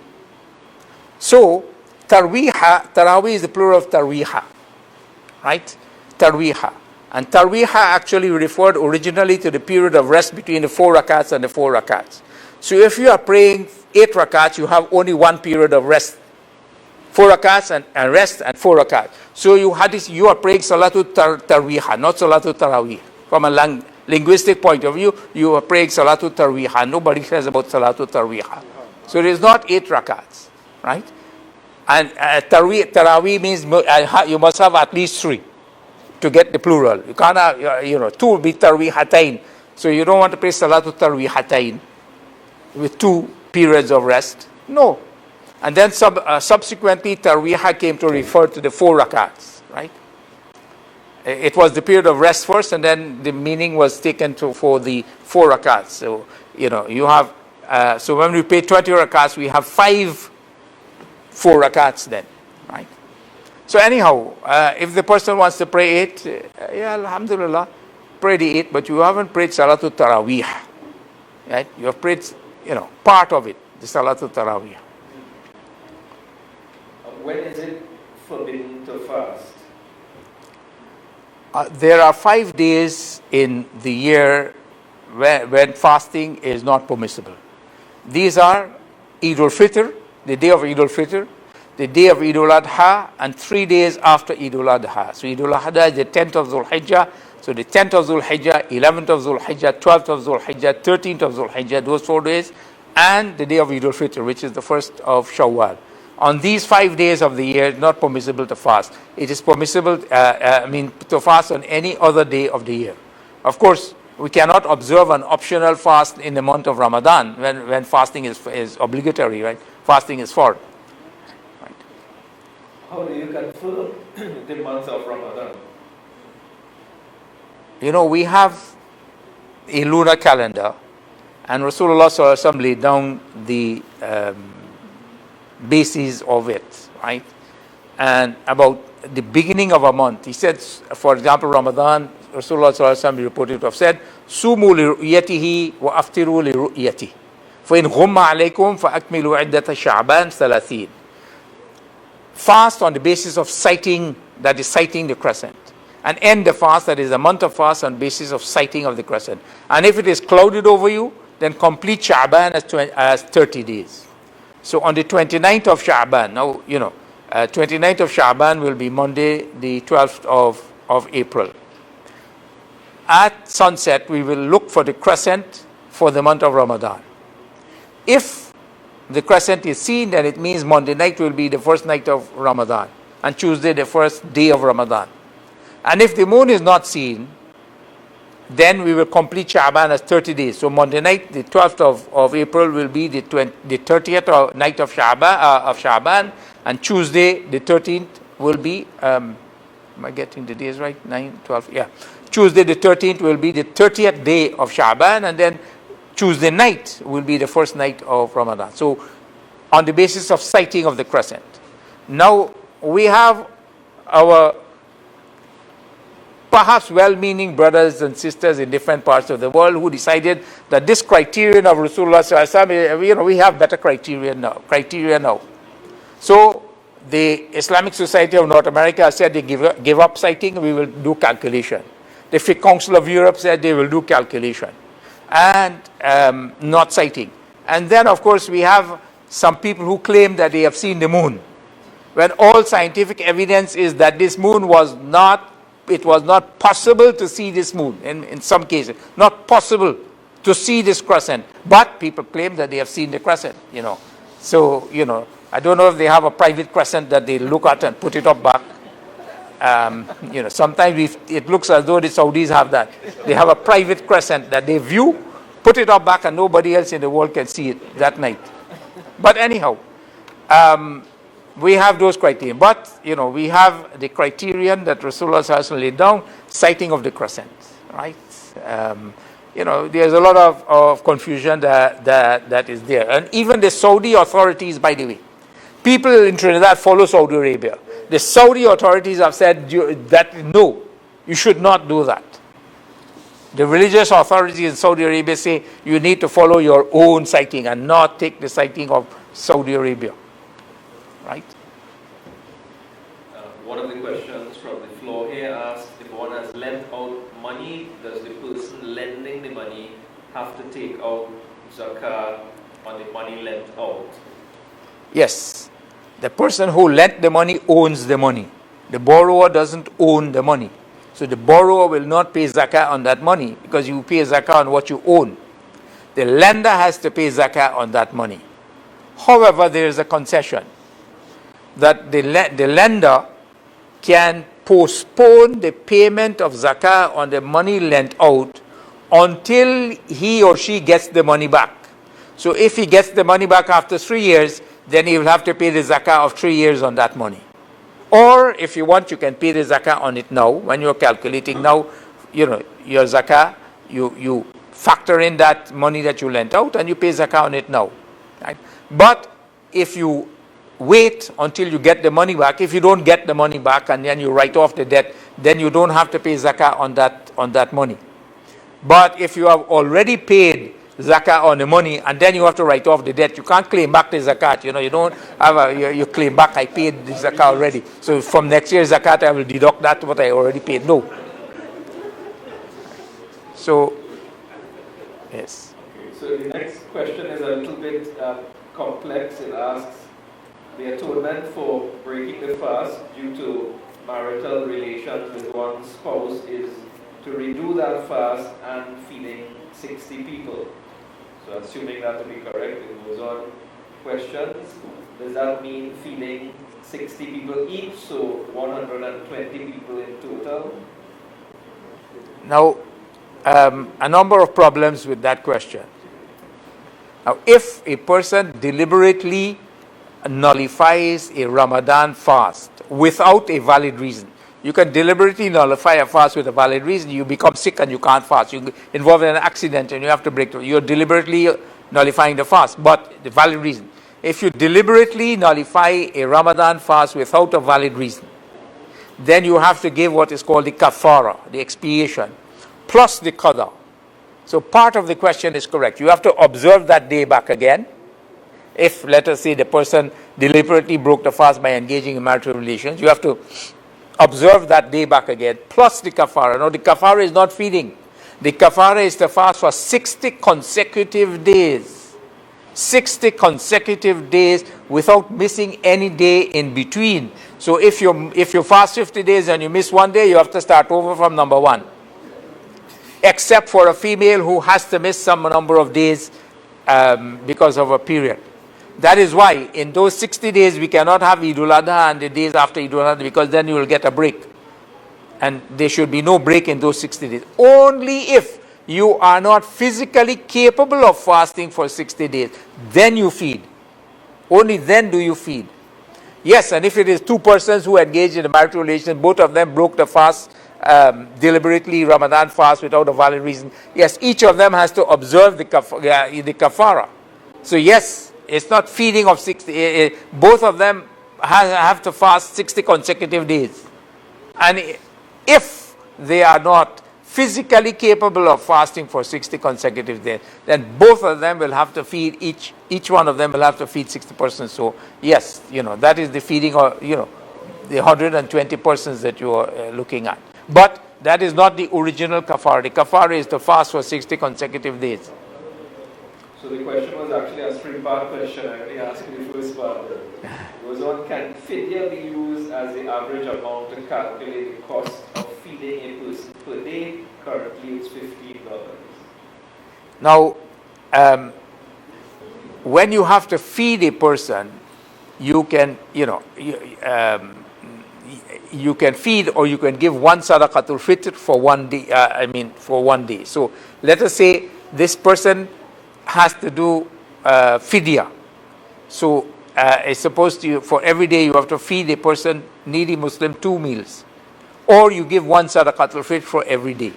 So, tarawih is the plural of tarwiha. Right? Tarwiha. And tarwiha actually referred originally to the period of rest between the 4 rakats and the 4 rakats. So if you are praying 8 rakats, you have only 1 period of rest. 4 rakats and rest and 4 rakats. So you are praying Salatul Tarwiha, not Salatul Tarawih. From a linguistic point of view, you are praying Salatul Tarwiha. Nobody says about Salatul Tarwiha. So it is not 8 rakats, right? And Tarawih means you must have at least 3 to get the plural. You can't have, 2 will be Tarwihatain. So you don't want to pray Salatul Tarwihatain with 2 periods of rest. No. And then subsequently, Tarwiha came to refer to the 4 rakats, right? It was the period of rest first, and then the meaning was taken for the 4 rakats. So, you have, so when we pay 20 rakats, we have 5 4 rakats then, right? So anyhow, if the person wants to pray 8, alhamdulillah, pray the 8, but you haven't prayed Salatul Tarawih, right? You have prayed, part of it, the Salatul Tarawih. When is it forbidden to fast? There are 5 days in the year when fasting is not permissible. These are Eid al-Fitr, the day of Eid al-Fitr, the day of Eid al-Adha, and 3 days after Eid al-Adha. So Eid al-Adha is the 10th of Dhul Hijjah. So the 10th of Dhul Hijjah, 11th of Dhul Hijjah, 12th of Dhul Hijjah, 13th of Dhul Hijjah, those 4 days, and the day of Eid al-Fitr, which is the 1st of Shawwal. On these 5 days of the year, it's not permissible to fast. It is permissible, to fast on any other day of the year. Of course, we cannot observe an optional fast in the month of Ramadan when fasting is obligatory, right? Fasting is for. Right? How do you confirm the month of Ramadan? We have a lunar calendar, and Rasulullah Sallallahu Alaihi Wasallam laid down the basis of it, right? And about the beginning of a month, he said, for example, Ramadan, Rasulullah Sallallahu Alaihi Wasallam reported to have said, "Sumu li ru'yatihi wa aftiru li ru'yatihi. Fa in ghumma alaykum fa akmilu iddata Sha'ban 30." Fast on the basis of sighting, that is sighting the crescent, and end the fast, that is a month of fast, on basis of sighting of the crescent. And if it is clouded over you, then complete Sha'ban as 30 days. So on the 29th of Sha'ban, now, 29th of Sha'ban will be Monday, the 12th of April. At sunset, we will look for the crescent for the month of Ramadan. If the crescent is seen, then it means Monday night will be the first night of Ramadan, and Tuesday the first day of Ramadan. And if the moon is not seen, then we will complete Sha'ban as 30 days. So Monday night, the 12th of April, will be the 30th night of Sha'ban, and Tuesday, the 13th, will be, am I getting the days right? 9, 12, yeah. Tuesday, the 13th, will be the 30th day of Sha'ban, and then Tuesday night will be the first night of Ramadan. So on the basis of sighting of the crescent. Now, we have our perhaps well-meaning brothers and sisters in different parts of the world who decided that this criterion of Rasulullah Sallallahu Alaihi Wasallam, we have better criteria now. So the Islamic Society of North America said they give up sighting, we will do calculation. The Fiqh Council of Europe said they will do calculation and not sighting. And then, of course, we have some people who claim that they have seen the moon, when all scientific evidence is that this moon was not possible to see this moon in some cases. Not possible to see this crescent. But people claim that they have seen the crescent, So, I don't know if they have a private crescent that they look at and put it up back. Sometimes it looks as though the Saudis have that. They have a private crescent that they view, put it up back, and nobody else in the world can see it that night. But anyhow, we have those criteria. But, we have the criterion that Rasulullah Sallallahu Alaihi Wasallam laid down, sighting of the crescent, right? There's a lot of confusion that is there. And even the Saudi authorities, by the way, people in Trinidad follow Saudi Arabia. The Saudi authorities have said that no, you should not do that. The religious authorities in Saudi Arabia say you need to follow your own sighting and not take the sighting of Saudi Arabia. Right? One of the questions from the floor here asks, if one has lent out money, does the person lending the money have to take out zakah on the money lent out? Yes. The person who lent the money owns the money. The borrower doesn't own the money. So the borrower will not pay zakah on that money because you pay zakah on what you own. The lender has to pay zakah on that money. However, there is a concession that the lender can postpone the payment of zakah on the money lent out until he or she gets the money back. So if he gets the money back after 3 years, then he will have to pay the zakah of 3 years on that money. Or if you want, you can pay the zakah on it now. When you're calculating now, your zakah, you factor in that money that you lent out and you pay zakah on it now. Right? But if you wait until you get the money back, if you don't get the money back and then you write off the debt, then you don't have to pay zakah on that money. But if you have already paid zakah on the money and then you have to write off the debt, you can't claim back the zakat. You don't have you claim back, I paid the zakah already. So from next year's zakat, I will deduct that what I already paid. No. So, yes. Okay, so the next question is a little bit complex. It asks, the atonement for breaking the fast due to marital relations with one's spouse is to redo that fast and feeding 60 people. So assuming that to be correct, it goes on. Questions, does that mean feeding 60 people each, so 120 people in total? Now, a number of problems with that question. Now, if a person deliberately nullifies a Ramadan fast without a valid reason, you can deliberately nullify a fast with a valid reason. You become sick and you can't fast. You involved in an accident and you have to break through. You're deliberately nullifying the fast, but the valid reason. If you deliberately nullify a Ramadan fast without a valid reason, then you have to give what is called the kafara, the expiation, plus the qada. So part of the question is correct. You have to observe that day back again. If, let us say, the person deliberately broke the fast by engaging in marital relations, you have to observe that day back again, plus the kafara. Now, the kafara is not feeding. The kafara is to fast for 60 consecutive days. 60 consecutive days without missing any day in between. So if you fast 50 days and you miss one day, you have to start over from number one. Except for a female who has to miss some number of days because of a period. That is why in those 60 days we cannot have Eidul Adha and the days after Eidul Adha, because then you will get a break. And there should be no break in those 60 days. Only if you are not physically capable of fasting for 60 days, then you feed. Only then do you feed. Yes, and if it is two persons who engage in a marital relation, both of them broke the fast, deliberately Ramadan fast without a valid reason, yes, each of them has to observe the kafara. So yes, it's not feeding of 60. Both of them have to fast 60 consecutive days. And if they are not physically capable of fasting for 60 consecutive days, then both of them will have to feed, each one of them will have to feed 60 persons. So yes, that is the feeding of, the 120 persons that you are looking at. But that is not the original kafara. The kafara is to fast for 60 consecutive days. So the question was actually a three-part question. I only asked you the first part. It goes on, can fidya be used as the average amount to calculate the cost of feeding a person per day? Currently it's $15. Now, when you have to feed a person, you can, you can feed or you can give one sadaqatul fitr for 1 day, for 1 day. So let us say this person has to do fidya. So it's supposed to, for every day you have to feed a person, needy Muslim, 2 meals. Or you give one sadaqatul fitr for every day.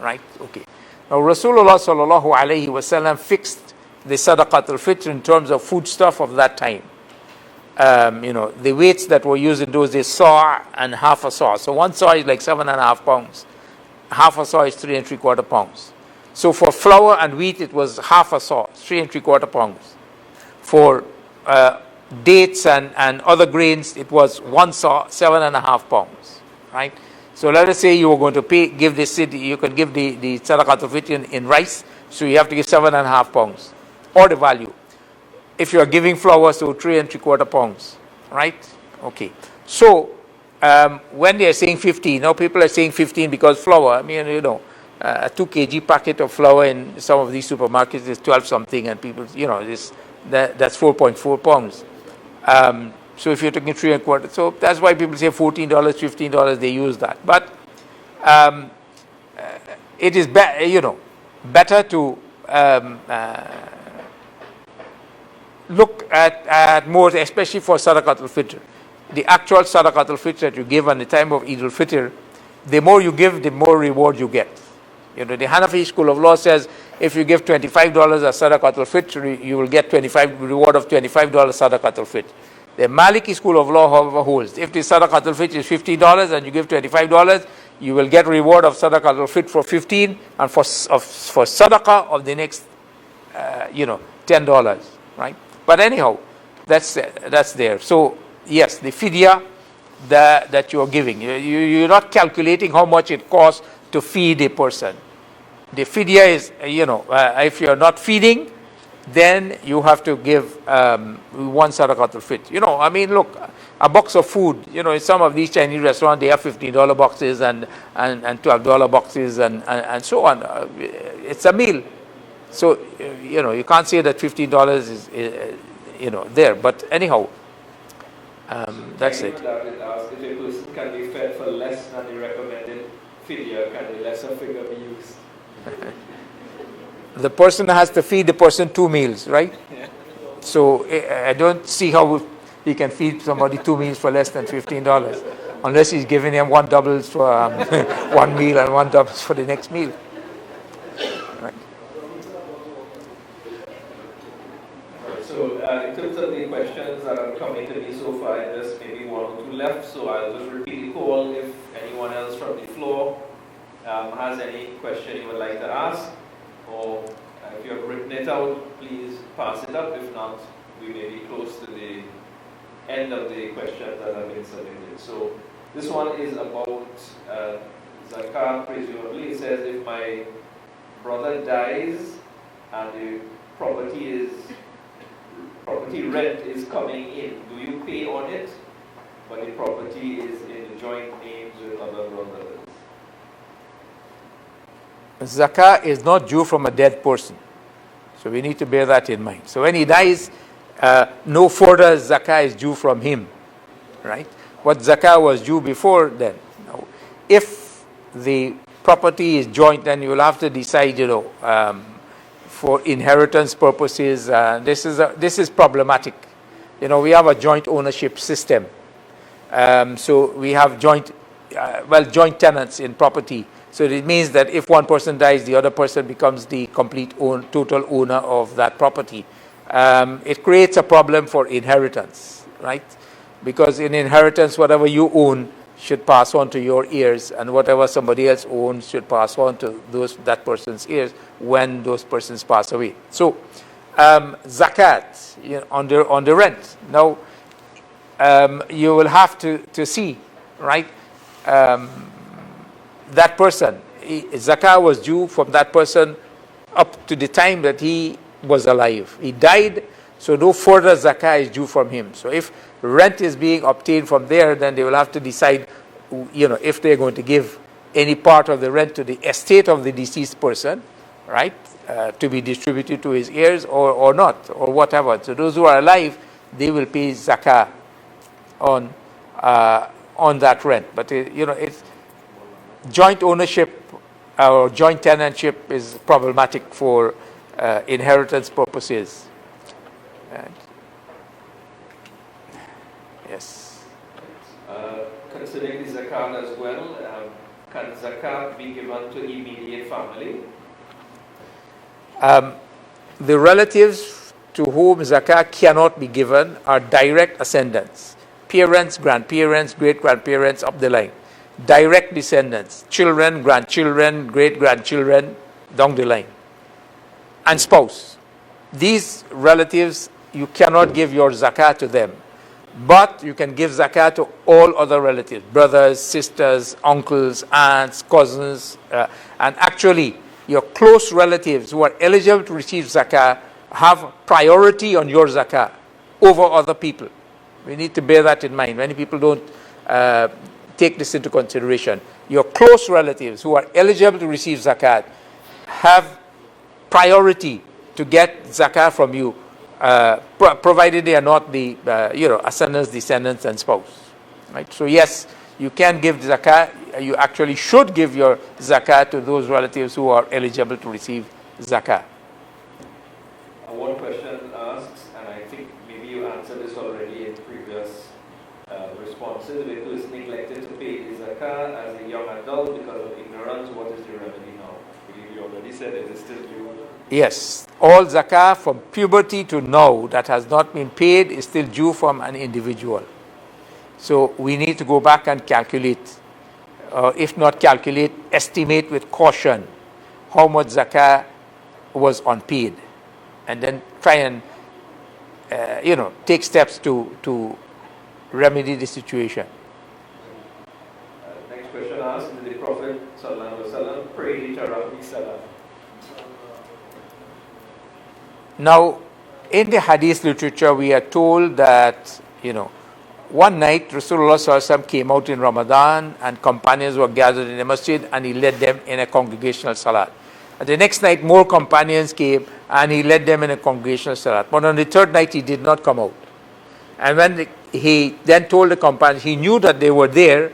Right? Okay. Now Rasulullah sallallahu alayhi wasallam fixed the sadaqatul fitr in terms of foodstuff of that time. The weights that were used in those days, saw and half a saw. So 1 saw is like 7.5 pounds. half a saw is 3 3/4 pounds. So for flour and wheat, it was half a saw, 3 3/4 pounds. For dates and other grains, it was 1 saw, 7.5 pounds, right? So let us say you were going to give the city, you can give the sadaqatul fitr in rice, so you have to give 7.5 pounds, or the value. If you are giving flour, so 3 3/4 pounds, right? Okay. So when they are saying 15, now people are saying 15 because flour, I mean, you know, a 2 kg packet of flour in some of these supermarkets is 12 something, and people, you know, that's 4.4 pounds. So if you're taking 3 1/4, so that's why people say $14, $15, they use that. But it is better to look at more, especially for sadaqatul fitr. The actual sadaqatul fitr that you give on the time of Eid al-Fitr, the more you give, the more reward you get. You know, the Hanafi school of law says if you give $25 as sadaqatul fitr, you will get reward of $25 sadaqatul fitr. The Maliki school of law, however, holds if the sadaqatul fitr is $50 and you give $25, you will get reward of sadaqatul fitr for 15, and for sadaqah of the next, $10, right? But anyhow, that's there. So yes, the fidya that you are giving, you're not calculating how much it costs to feed a person. The fidya is, if you're not feeding, then you have to give 1 sadaqatul fitr. You know, I mean, look, a box of food, you know, in some of these Chinese restaurants, they have $15 boxes and $12 boxes and so on. It's a meal. So, you can't say that $15 is there. But anyhow, that's it. If a person can be fed for less than the recommended fidya, can the lesser figure be used? The person has to feed the person 2 meals, right? Yeah. So I don't see how he can feed somebody 2 meals for less than $15, unless he's giving him 1 doubles for 1 meal and 1 doubles for the next meal. Right. So in terms of the questions that are coming to me so far, there's maybe 1 or 2 left, so I'll just repeat the call if anyone else from the floor has any question you would like to ask, or if you have written it out, please pass it up. If not, we may be close to the end of the questions that have been submitted. So this one is about zakat, presumably. It says if my brother dies and the property rent is coming in, do you pay on it, but the property is in joint names with other brothers? Zakah is not due from a dead person. So we need to bear that in mind. So when he dies, no further zakah is due from him, right? What zakah was due before then. Now, if the property is joint, then you will have to decide, for inheritance purposes. This is problematic. We have a joint ownership system. So we have joint tenants in property. So it means that if one person dies, the other person becomes the complete total owner of that property. It creates a problem for inheritance, right? Because in inheritance, whatever you own should pass on to your heirs, and whatever somebody else owns should pass on to that person's heirs when those persons pass away. So zakat on the rent. Now you will have to see, right? That person, zakah was due from that person up to the time that he was alive. He died, so no further zakah is due from him. So if rent is being obtained from there, then they will have to decide, if they're going to give any part of the rent to the estate of the deceased person, right, to be distributed to his heirs or not, or whatever. So those who are alive, they will pay zakah on that rent. But it's joint ownership or joint tenantship is problematic for inheritance purposes. Right. Yes. Considering the zakat as well, can zakat be given to immediate family? The relatives to whom zakat cannot be given are direct ascendants, parents, grandparents, great-grandparents up the line. direct descendants, children, grandchildren, great-grandchildren, down the line, and spouse. These relatives, you cannot give your zakat to them, but you can give zakat to all other relatives, brothers, sisters, uncles, aunts, cousins, and actually your close relatives who are eligible to receive zakah have priority on your zakah over other people. We need to bear that in mind. Many people don't take this into consideration. Your close relatives who are eligible to receive zakat have priority to get zakah from you, provided they are not the ascendants, descendants, and spouse. Right? So yes, you can give zakah. You actually should give your zakah to those relatives who are eligible to receive zakah. One question asks, and I think maybe you answered this already in previous responses, where who is neglected to pay his zakah as a young adult because of ignorance. What is the remedy now? I believe you already said it is still due. Yes, all zakah from puberty to now that has not been paid is still due from an individual. So we need to go back and calculate, if not calculate, estimate with caution how much zakah was unpaid, and then try and take steps to remedy the situation. Next question asks, did the Prophet ﷺ pray the Tarawih Salah? Now, in the hadith literature, we are told that, one night Rasulullah ﷺ came out in Ramadan and companions were gathered in the masjid and he led them in a congregational salat. And the next night, more companions came and he led them in a congregational salat. But on the third night, he did not come out. And when he then told the companions, he knew that they were there,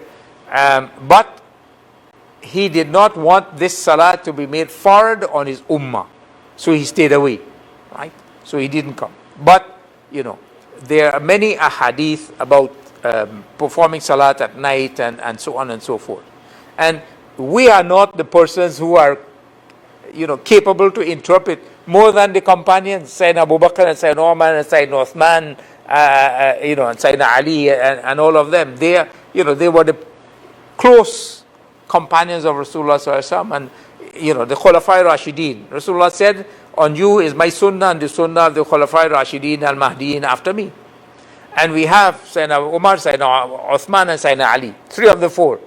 but he did not want this salat to be made fard on his ummah. So he stayed away. Right? So he didn't come. But, there are many ahadith about performing salat at night and so on and so forth. And we are not the persons who are, capable to interpret more than the companions, Sayyidina Abu Bakr and Sayyidina Umar and Sayyidina Uthman, and Sayyidina Ali and all of them. They were the close companions of Rasulullah Sallallahu Alaihi Wasallam, and, the Khulafai Rashideen. Rasulullah said, on you is my sunnah and the sunnah of the Khulafai Rashideen al-Mahdiin after me. And we have Sayyidina Umar, Sayyidina Uthman and Sayyidina Ali, 3 of the 4,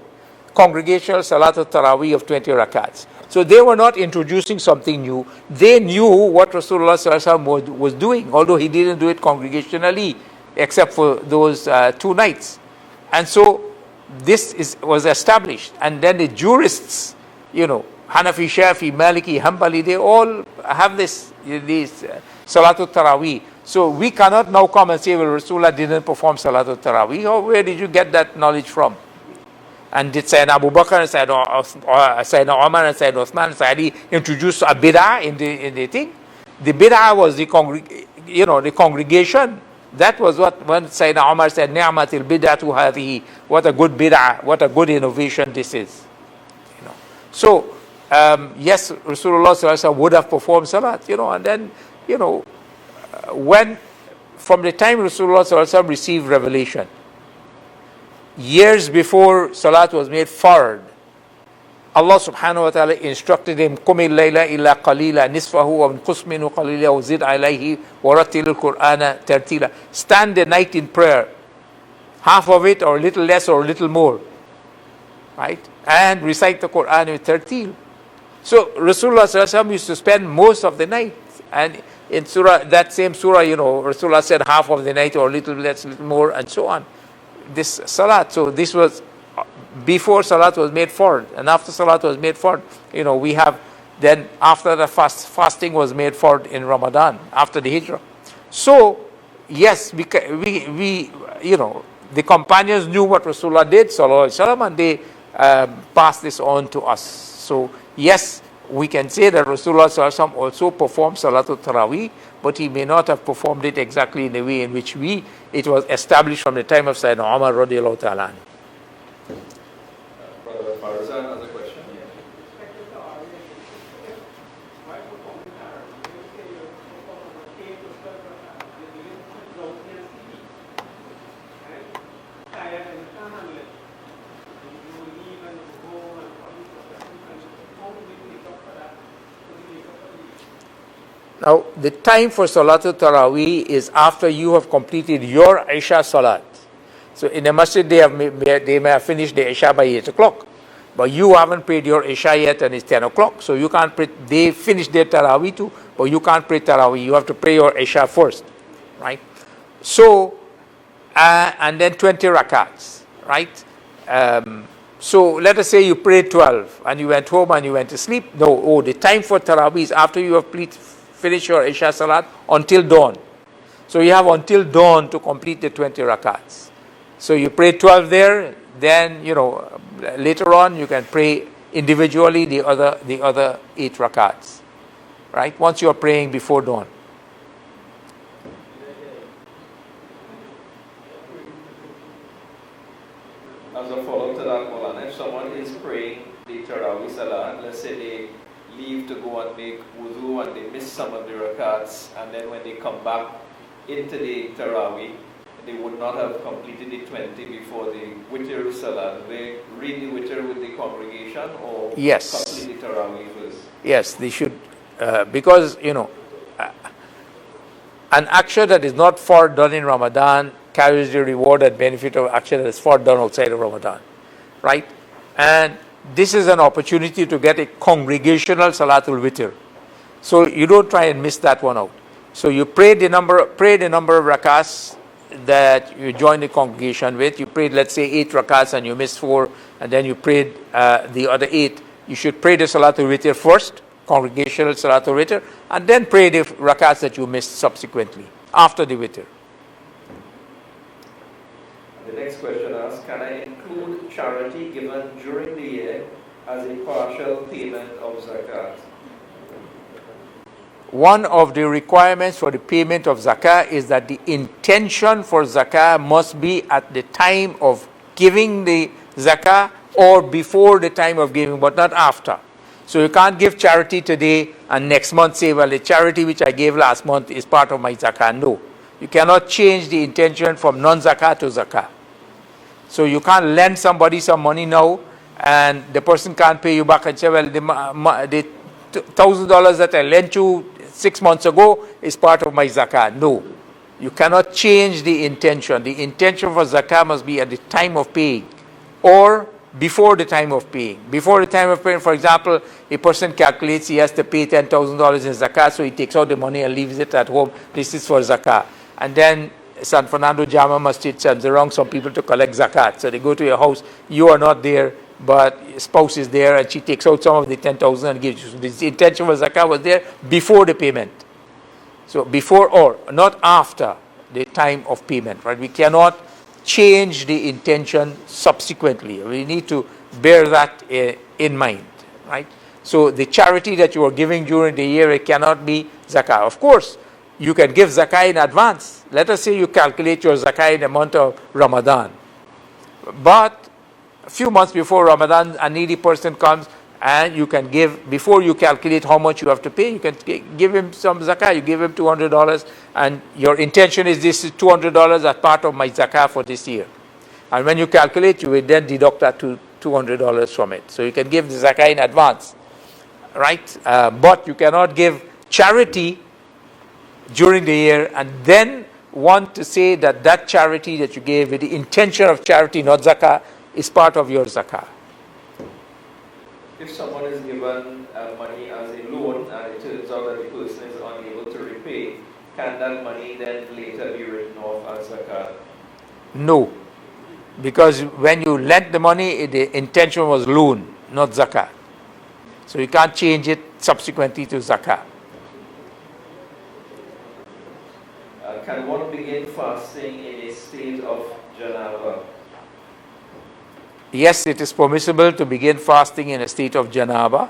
congregational Salatul Taraweeh of 20 rakats. So they were not introducing something new. They knew what Rasulullah Sallallahu Alaihi Wasallam was doing, although he didn't do it congregationally, except for those 2 nights. And so this was established. And then the jurists, Hanafi, Shafi, Maliki, Hanbali, they all have this Salatul Taraweeh. So we cannot now come and say, well, Rasulullah didn't perform Salatul Taraweeh. Or where did you get that knowledge from? And did Sayyidina Abu Bakr and Sayyidina Umar and Sayyidina Uthman and Sayyidina Ali introduce a bid'ah in the thing? The bid'ah was the congregation. That was what when Sayyidina Umar said, Ni'matil bid'atu hadhihi. What a good bid'ah, what a good innovation this is. So, yes, Rasulullah Sallallahu Alaihi Wasallam would have performed salat, and then, when, from the time Rasulullah Sallallahu Alaihi Wasallam received revelation, years before salat was made fard, Allah subhanahu wa ta'ala instructed him, قُمِ اللَّيْلَ إِلَّا قَلِيلًا نِصْفَهُ وَمِنْقُسْ مِنْهُ قَلِيلًا وَزِدْ عَلَيْهِ وَرَتِّلِ الْقُرْآنَ تَرْتِيلًا. Stand the night in prayer, half of it or a little less or a little more, right? And recite the Quran with tartil. So Rasulullah Sallallahu Alaihi Wasallam used to spend most of the night. And in that same surah, Rasulullah said half of the night or a little less, a little more, and so on. This salat. So this was before salat was made fard, and after salat was made fard. We have then after the fasting was made fard in Ramadan after the hijrah. So yes, we the companions knew what Rasulullah did, Sallallahu Alaihi Wasallam, and they passed this on to us. So yes, we can say that Rasulullah Sallallahu Alaihi Wasallam also performed Salatul Taraweeh, but he may not have performed it exactly in the way in which it was established from the time of Sayyidina Umar radiallahu ta'ala. Brother Farzan has a question. Now, the time for Salatul Taraweeh is after you have completed your Isha Salat. So in the masjid, they may have finished the Isha by 8 o'clock. But you haven't prayed your Isha yet and it's 10 o'clock. So you can't pray. They finished their Taraweeh too, but you can't pray Taraweeh. You have to pray your Isha first, right? So, and then 20 rakats, right? So let us say you prayed 12 and you went home and you went to sleep. No, the time for Taraweeh is after you have finished your Isha Salat until dawn. So you have until dawn to complete the 20 rakats. So you pray 12 there, then, later on you can pray individually the other 8 rakats, right? Once you are praying before dawn. As a follow-up to that, Maulana, if someone is praying the Taraweeh Salah, let's say they leave to go and make wudu and they miss some of the rakats, and then when they come back into the Taraweeh, they would not have completed the 20 before the Witr Salah. They read the Witr with the congregation or complete the Taraweeh first? Yes, they should, because, an aksha that is not far done in Ramadan carries the reward and benefit of aksha that is far done outside of Ramadan, right? And this is an opportunity to get a congregational Salatul Witr. So you don't try and miss that one out. So you pray the number of rakats that you join the congregation with. You prayed, let's say, 8 rakats and you missed 4, and then you prayed the other 8. You should pray the Salatul Witr first, congregational Salatul Witr, and then pray the rakats that you missed subsequently, after the Witr. The next question asks, can I include charity given during the year as a partial payment of zakat? One of the requirements for the payment of zakah is that the intention for zakah must be at the time of giving the zakah or before the time of giving, but not after. So you can't give charity today and next month say, well, the charity which I gave last month is part of my zakah. No. You cannot change the intention from non-zakah to zakah. So you can't lend somebody some money now and the person can't pay you back and say, well, the $1,000 that I lent you 6 months ago is part of my zakah. No. You cannot change the intention. The intention for zakah must be at the time of paying or before the time of paying. Before the time of paying, for example, a person calculates he has to pay $10,000 in zakah, so he takes out the money and leaves it at home. This is for zakah. And then San Fernando Jama'ah Masjid sends around some people to collect zakat. So they go to your house, you are not there, but your spouse is there, and she takes out some of the 10,000 and gives you. So the intention for zakat was there before the payment. So before or not after the time of payment, right? We cannot change the intention subsequently. We need to bear that in mind, right? So the charity that you are giving during the year, it cannot be zakah. Of course, you can give zakah in advance. Let us say you calculate your zakah in the month of Ramadan. But a few months before Ramadan, a needy person comes and you can give, before you calculate how much you have to pay, you can give him some zakah. You give him $200 and your intention is this is $200 as part of my zakah for this year. And when you calculate, you will then deduct that $200 from it. So you can give the zakah in advance, right? But you cannot give charity during the year and then want to say that that charity that you gave with the intention of charity, not zakah, is part of your zakah. If someone is given money as a loan and it turns out that the person is unable to repay, can that money then later be written off as zakah? No, because when you lent the money, the intention was loan, not zakah. So you can't change it subsequently to zakah. Can one begin fasting in a state of janaba? Yes, it is permissible to begin fasting in a state of janaba,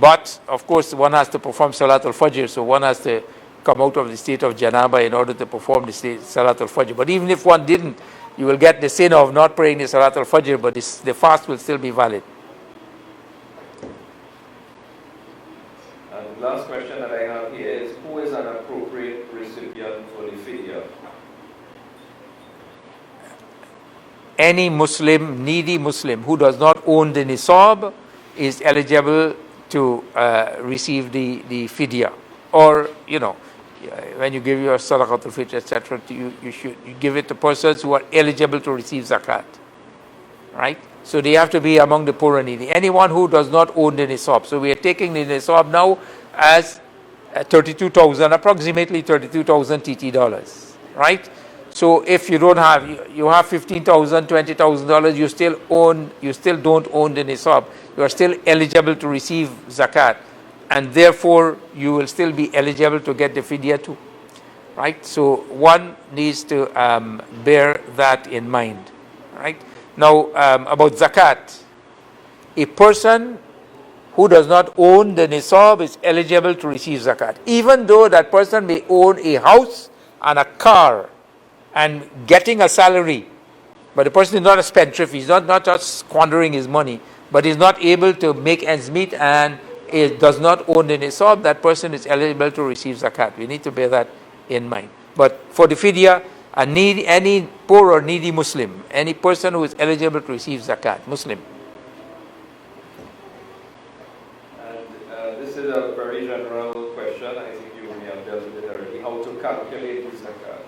But, of course, one has to perform Salatul Fajr, so one has to come out of the state of janaba in order to perform the Salatul Fajr. But even if one didn't, you will get the sin of not praying the Salatul Fajr, but the fast will still be valid. And the last question that I have here is, who is an appropriate recipient for the fidya? Any Muslim, needy Muslim, who does not own the nisab is eligible to receive the fidya. Or, when you give your sadaqatul fitr, etc., you give it to persons who are eligible to receive zakat. Right? So they have to be among the poor and needy. Anyone who does not own the nisab. So we are taking the nisab now as 32,000, approximately 32,000 TT dollars. Right? So if you don't have, you have $15,000, $20,000, you still don't own the nisab. You are still eligible to receive zakat, and therefore you will still be eligible to get the fidya too. Right? So one needs to bear that in mind. Right? Now, about zakat, a person who does not own the nisab is eligible to receive zakat, even though that person may own a house and a car and getting a salary, but the person is not a spendthrift. He's not just squandering his money, but he's not able to make ends meet and does not own the nisab. That person is eligible to receive zakat. We need to bear that in mind. But for the fidya, any poor or needy Muslim, any person who is eligible to receive zakat, Muslim. And this is a very general question. I think you may have dealt with it already. How to calculate the zakat?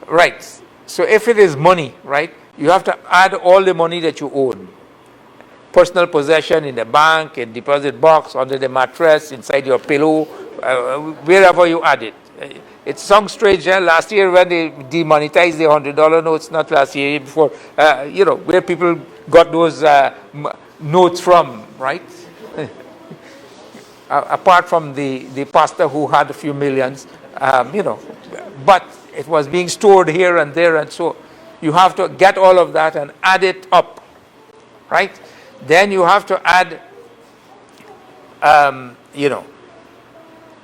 Right. So if it is money, right, you have to add all the money that you own. Personal possession in the bank, in deposit box, under the mattress, inside your pillow, wherever you add it. It sounds strange. Last year when they demonetized the $100 notes, not last year, before, where people got those notes from, right? Apart from the pastor who had a few millions, but it was being stored here and there, and so you have to get all of that and add it up, right? Then you have to add,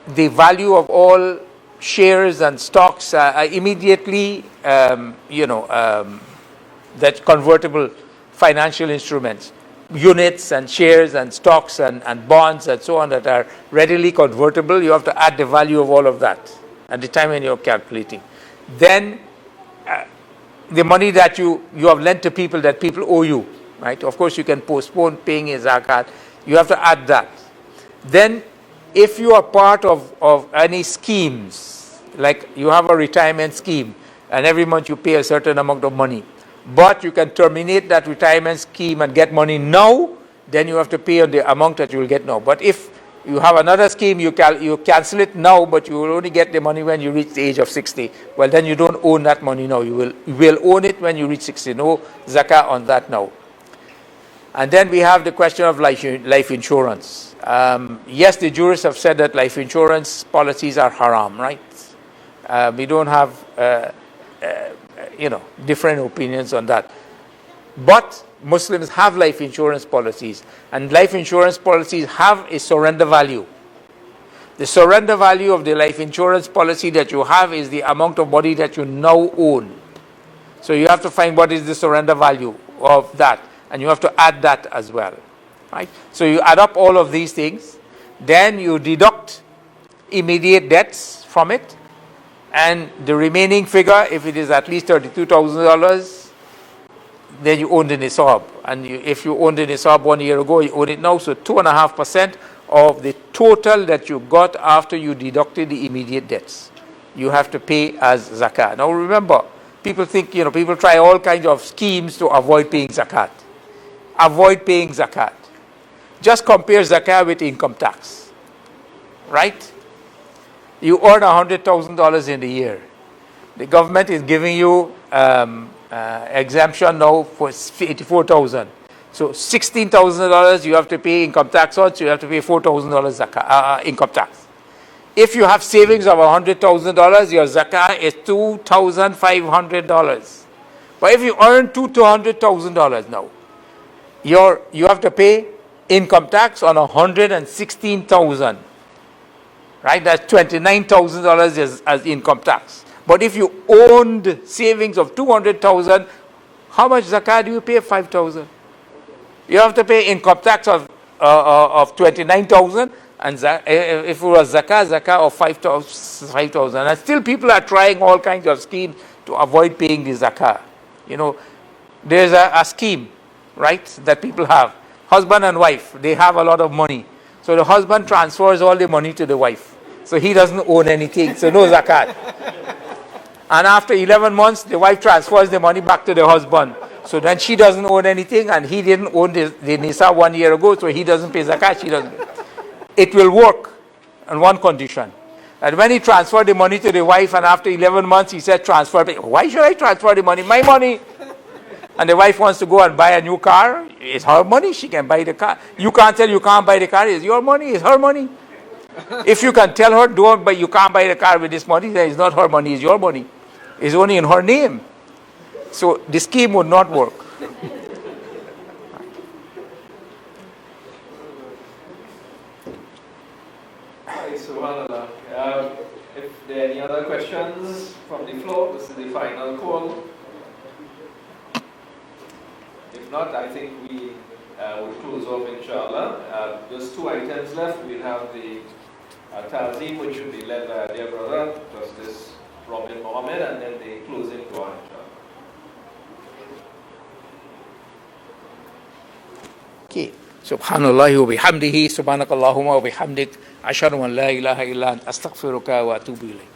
the value of all shares and stocks immediately, that convertible financial instruments, units and shares and stocks and bonds and so on that are readily convertible. You have to add the value of all of that at the time when you're calculating. Then the money that you have lent to people that people owe you, right? Of course, you can postpone paying a zakat. You have to add that. Then, if you are part of any schemes, like you have a retirement scheme, and every month you pay a certain amount of money, but you can terminate that retirement scheme and get money now, then you have to pay on the amount that you will get now. But if you have another scheme, you cancel it now, but you will only get the money when you reach the age of 60. Well, then you don't own that money now. You will own it when you reach 60. No zakah on that now. And then we have the question of life insurance. Yes, the jurists have said that life insurance policies are haram, right? We don't have, different opinions on that. But Muslims have life insurance policies, and life insurance policies have a surrender value. The surrender value of the life insurance policy that you have is the amount of money that you now own. So you have to find what is the surrender value of that, and you have to add that as well, right? So you add up all of these things, then you deduct immediate debts from it, and the remaining figure, if it is at least $32,000, then you own the nisab. And if you owned the nisab 1 year ago, you own it now. So 2.5% of the total that you got after you deducted the immediate debts, you have to pay as zakah. Now remember, people think, people try all kinds of schemes to avoid paying zakat. Avoid paying zakat. Just compare zakah with income tax, right? You earn $100,000 in a year. The government is giving you exemption now for $84,000. So $16,000 you have to pay income tax on, so you have to pay $4,000 zakah, income tax. If you have savings of $100,000, your zakah is $2,500. But if you earn $200,000 now, you have to pay income tax on $116,000. Right? That's $29,000 as income tax. But if you owned savings of $200,000, how much zakah do you pay? $5,000. You have to pay income tax of $29,000, and if it was zakah of $5,000. And still people are trying all kinds of schemes to avoid paying the zakah. There's a scheme, right, that people have. husband and wife, they have a lot of money. So the husband transfers all the money to the wife. So he doesn't own anything, so no zakat. And after 11 months, the wife transfers the money back to the husband. So then she doesn't own anything, and he didn't own the nisa 1 year ago, so he doesn't pay zakat, she doesn't. It will work on one condition. And when he transferred the money to the wife, and after 11 months, he said, transfer. Why should I transfer the money? My money. And the wife wants to go and buy a new car. It's her money. She can buy the car. You can't tell you can't buy the car. It's your money. It's her money. If you can tell her, don't, but you can't buy the car with this money, then it's not her money. It's your money. It's only in her name. So the scheme would not work. Subhanallah. If there are any other questions from the floor, this is the final call. If not, I think we will close off, inshallah. Just 2 items left. We'll have the Ta'zeem, which should be led by our dear brother, Justice Robin Mohammed, and then the closing dua, inshallah. Okay. Subhanallah wa bihamdihi, subhanakallahumma wa bihamdik, ashhadu an la ilaha illa anta, astaghfiruka wa atubu ilayk.